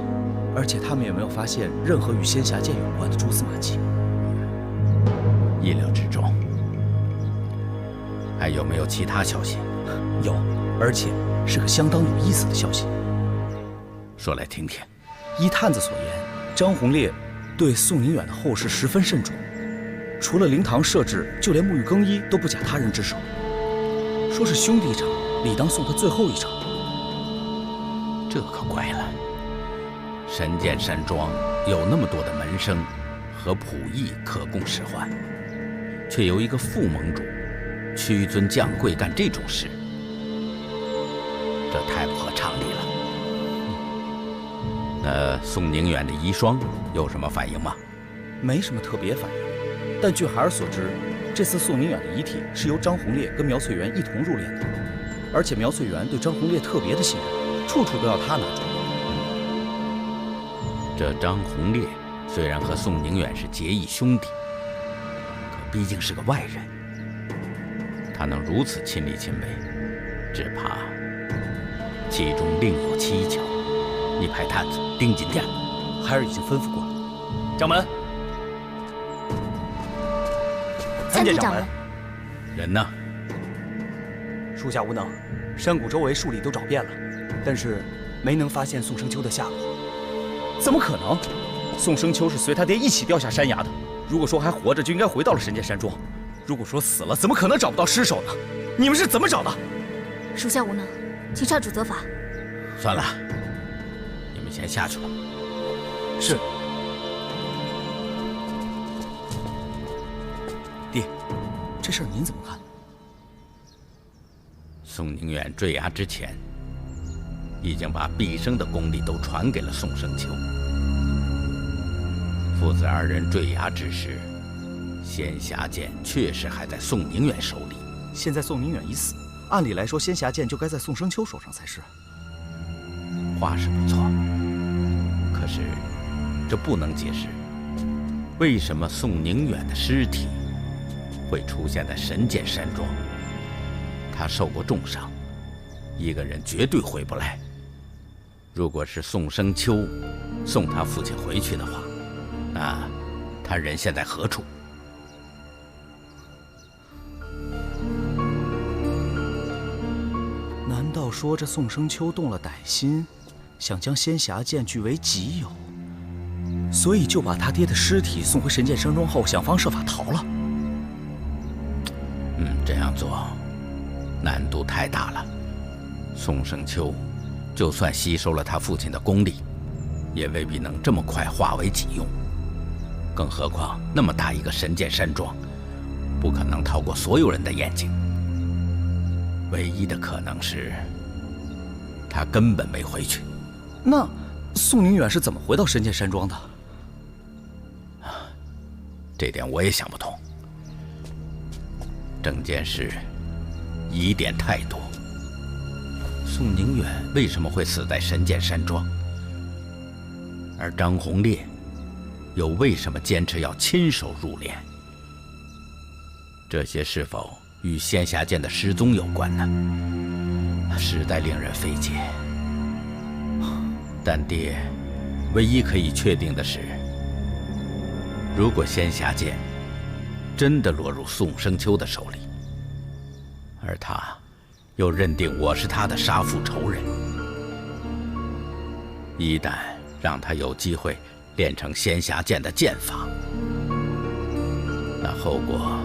而且他们也没有发现任何与仙侠剑有关的蛛丝马迹。意料之中。还有没有其他消息？有，而且是个相当有意思的消息。说来听听。依探子所言，张宏烈对宋宁远的后事十分慎重，除了灵堂设置，就连沐浴更衣都不假他人之手。说是兄弟一场，理当送他最后一程。这可怪了，神剑山庄有那么多的门生和仆役可供使唤，却由一个副盟主屈尊降贵干这种事，这太不合常理了。那宋宁远的遗孀有什么反应吗？没什么特别反应，但据孩儿所知，这次宋宁远的遗体是由张宏烈跟苗翠园一同入殓的，而且苗翠园对张宏烈特别的信任，处处都要他拿主。这张宏烈虽然和宋宁远是结义兄弟，可毕竟是个外人，他能如此亲力亲为，只怕其中另有蹊跷。你派探子盯紧点。孩儿已经吩咐过了。掌门，参见掌门。人呢？属下无能，山谷周围数里都找遍了，但是没能发现宋生秋的下落。怎么可能？宋生秋是随他爹一起掉下山崖的。如果说还活着，就应该回到了神剑山庄；如果说死了，怎么可能找不到尸首呢？你们是怎么找的？属下无能，请上主责罚。算了，你们先下去吧。是。爹，这事儿您怎么看？宋宁远坠崖之前，已经把毕生的功力都传给了宋生秋。父子二人坠崖之时，仙霞剑确实还在宋宁远手里。现在宋宁远已死，按理来说仙霞剑就该在宋生秋手上才是。话是不错，可是这不能解释为什么宋宁远的尸体会出现在神剑山庄。他受过重伤，一个人绝对回不来。如果是宋生秋送他父亲回去的话，那他人现在何处？难道说这宋生秋动了歹心，想将仙霞剑据为己有，所以就把他爹的尸体送回神剑山庄后，想方设法逃了？这样做难度太大了。宋生秋就算吸收了他父亲的功力，也未必能这么快化为己用。更何况那么大一个神剑山庄，不可能逃过所有人的眼睛。唯一的可能是，他根本没回去。那宋宁远是怎么回到神剑山庄的？这点我也想不通。整件事疑点太多。宋宁远为什么会死在神剑山庄？而张红烈又为什么坚持要亲手入殓？这些是否与仙霞剑的失踪有关呢？实在令人费解。但爹唯一可以确定的是，如果仙霞剑真的落入宋生秋的手里，而他又认定我是他的杀父仇人，一旦让他有机会练成仙霞剑的剑法，那后果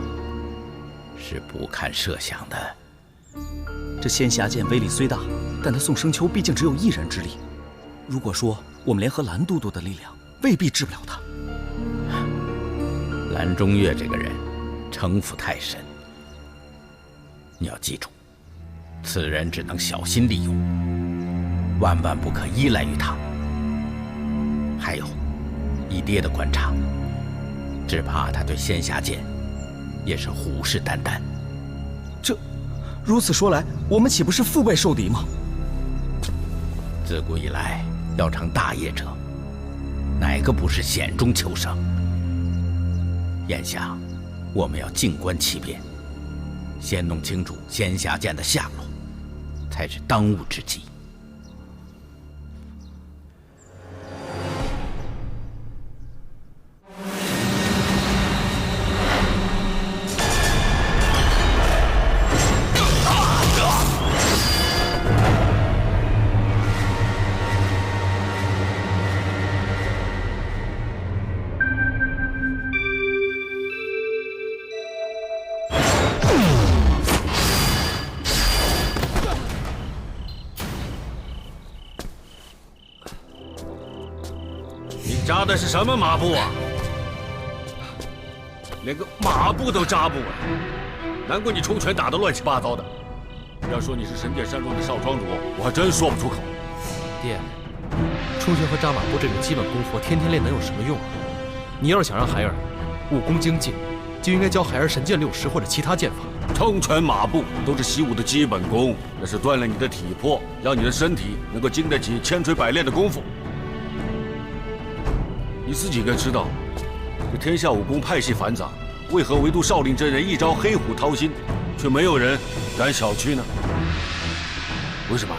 是不堪设想的。这仙霞剑威力虽大，但他宋生秋毕竟只有一人之力。如果说我们联合蓝都督的力量，未必治不了他。蓝中岳这个人城府太深，你要记住，此人只能小心利用，万万不可依赖于他。还有，以爹的观察，只怕他对仙霞剑也是虎视眈眈。如此说来，我们岂不是腹背受敌吗？自古以来，要成大业者，哪个不是险中求胜？眼下，我们要静观其变，先弄清楚仙霞剑的下落，才是当务之急。扎的是什么马步啊？连个马步都扎不稳，难怪你冲拳打得乱七八糟的。要说你是神剑山庄的少庄主，我还真说不出口。爹，冲拳和扎马步这种基本功夫，天天练能有什么用啊？你要是想让孩儿武功精进，就应该教孩儿神剑6式或者其他剑法。冲拳马步都是习武的基本功，那是锻炼你的体魄，让你的身体能够经得起千锤百炼的功夫。你自己该知道，这天下武功派系繁杂，为何唯独少林真人一招黑虎掏心，却没有人敢小觑呢？为什么？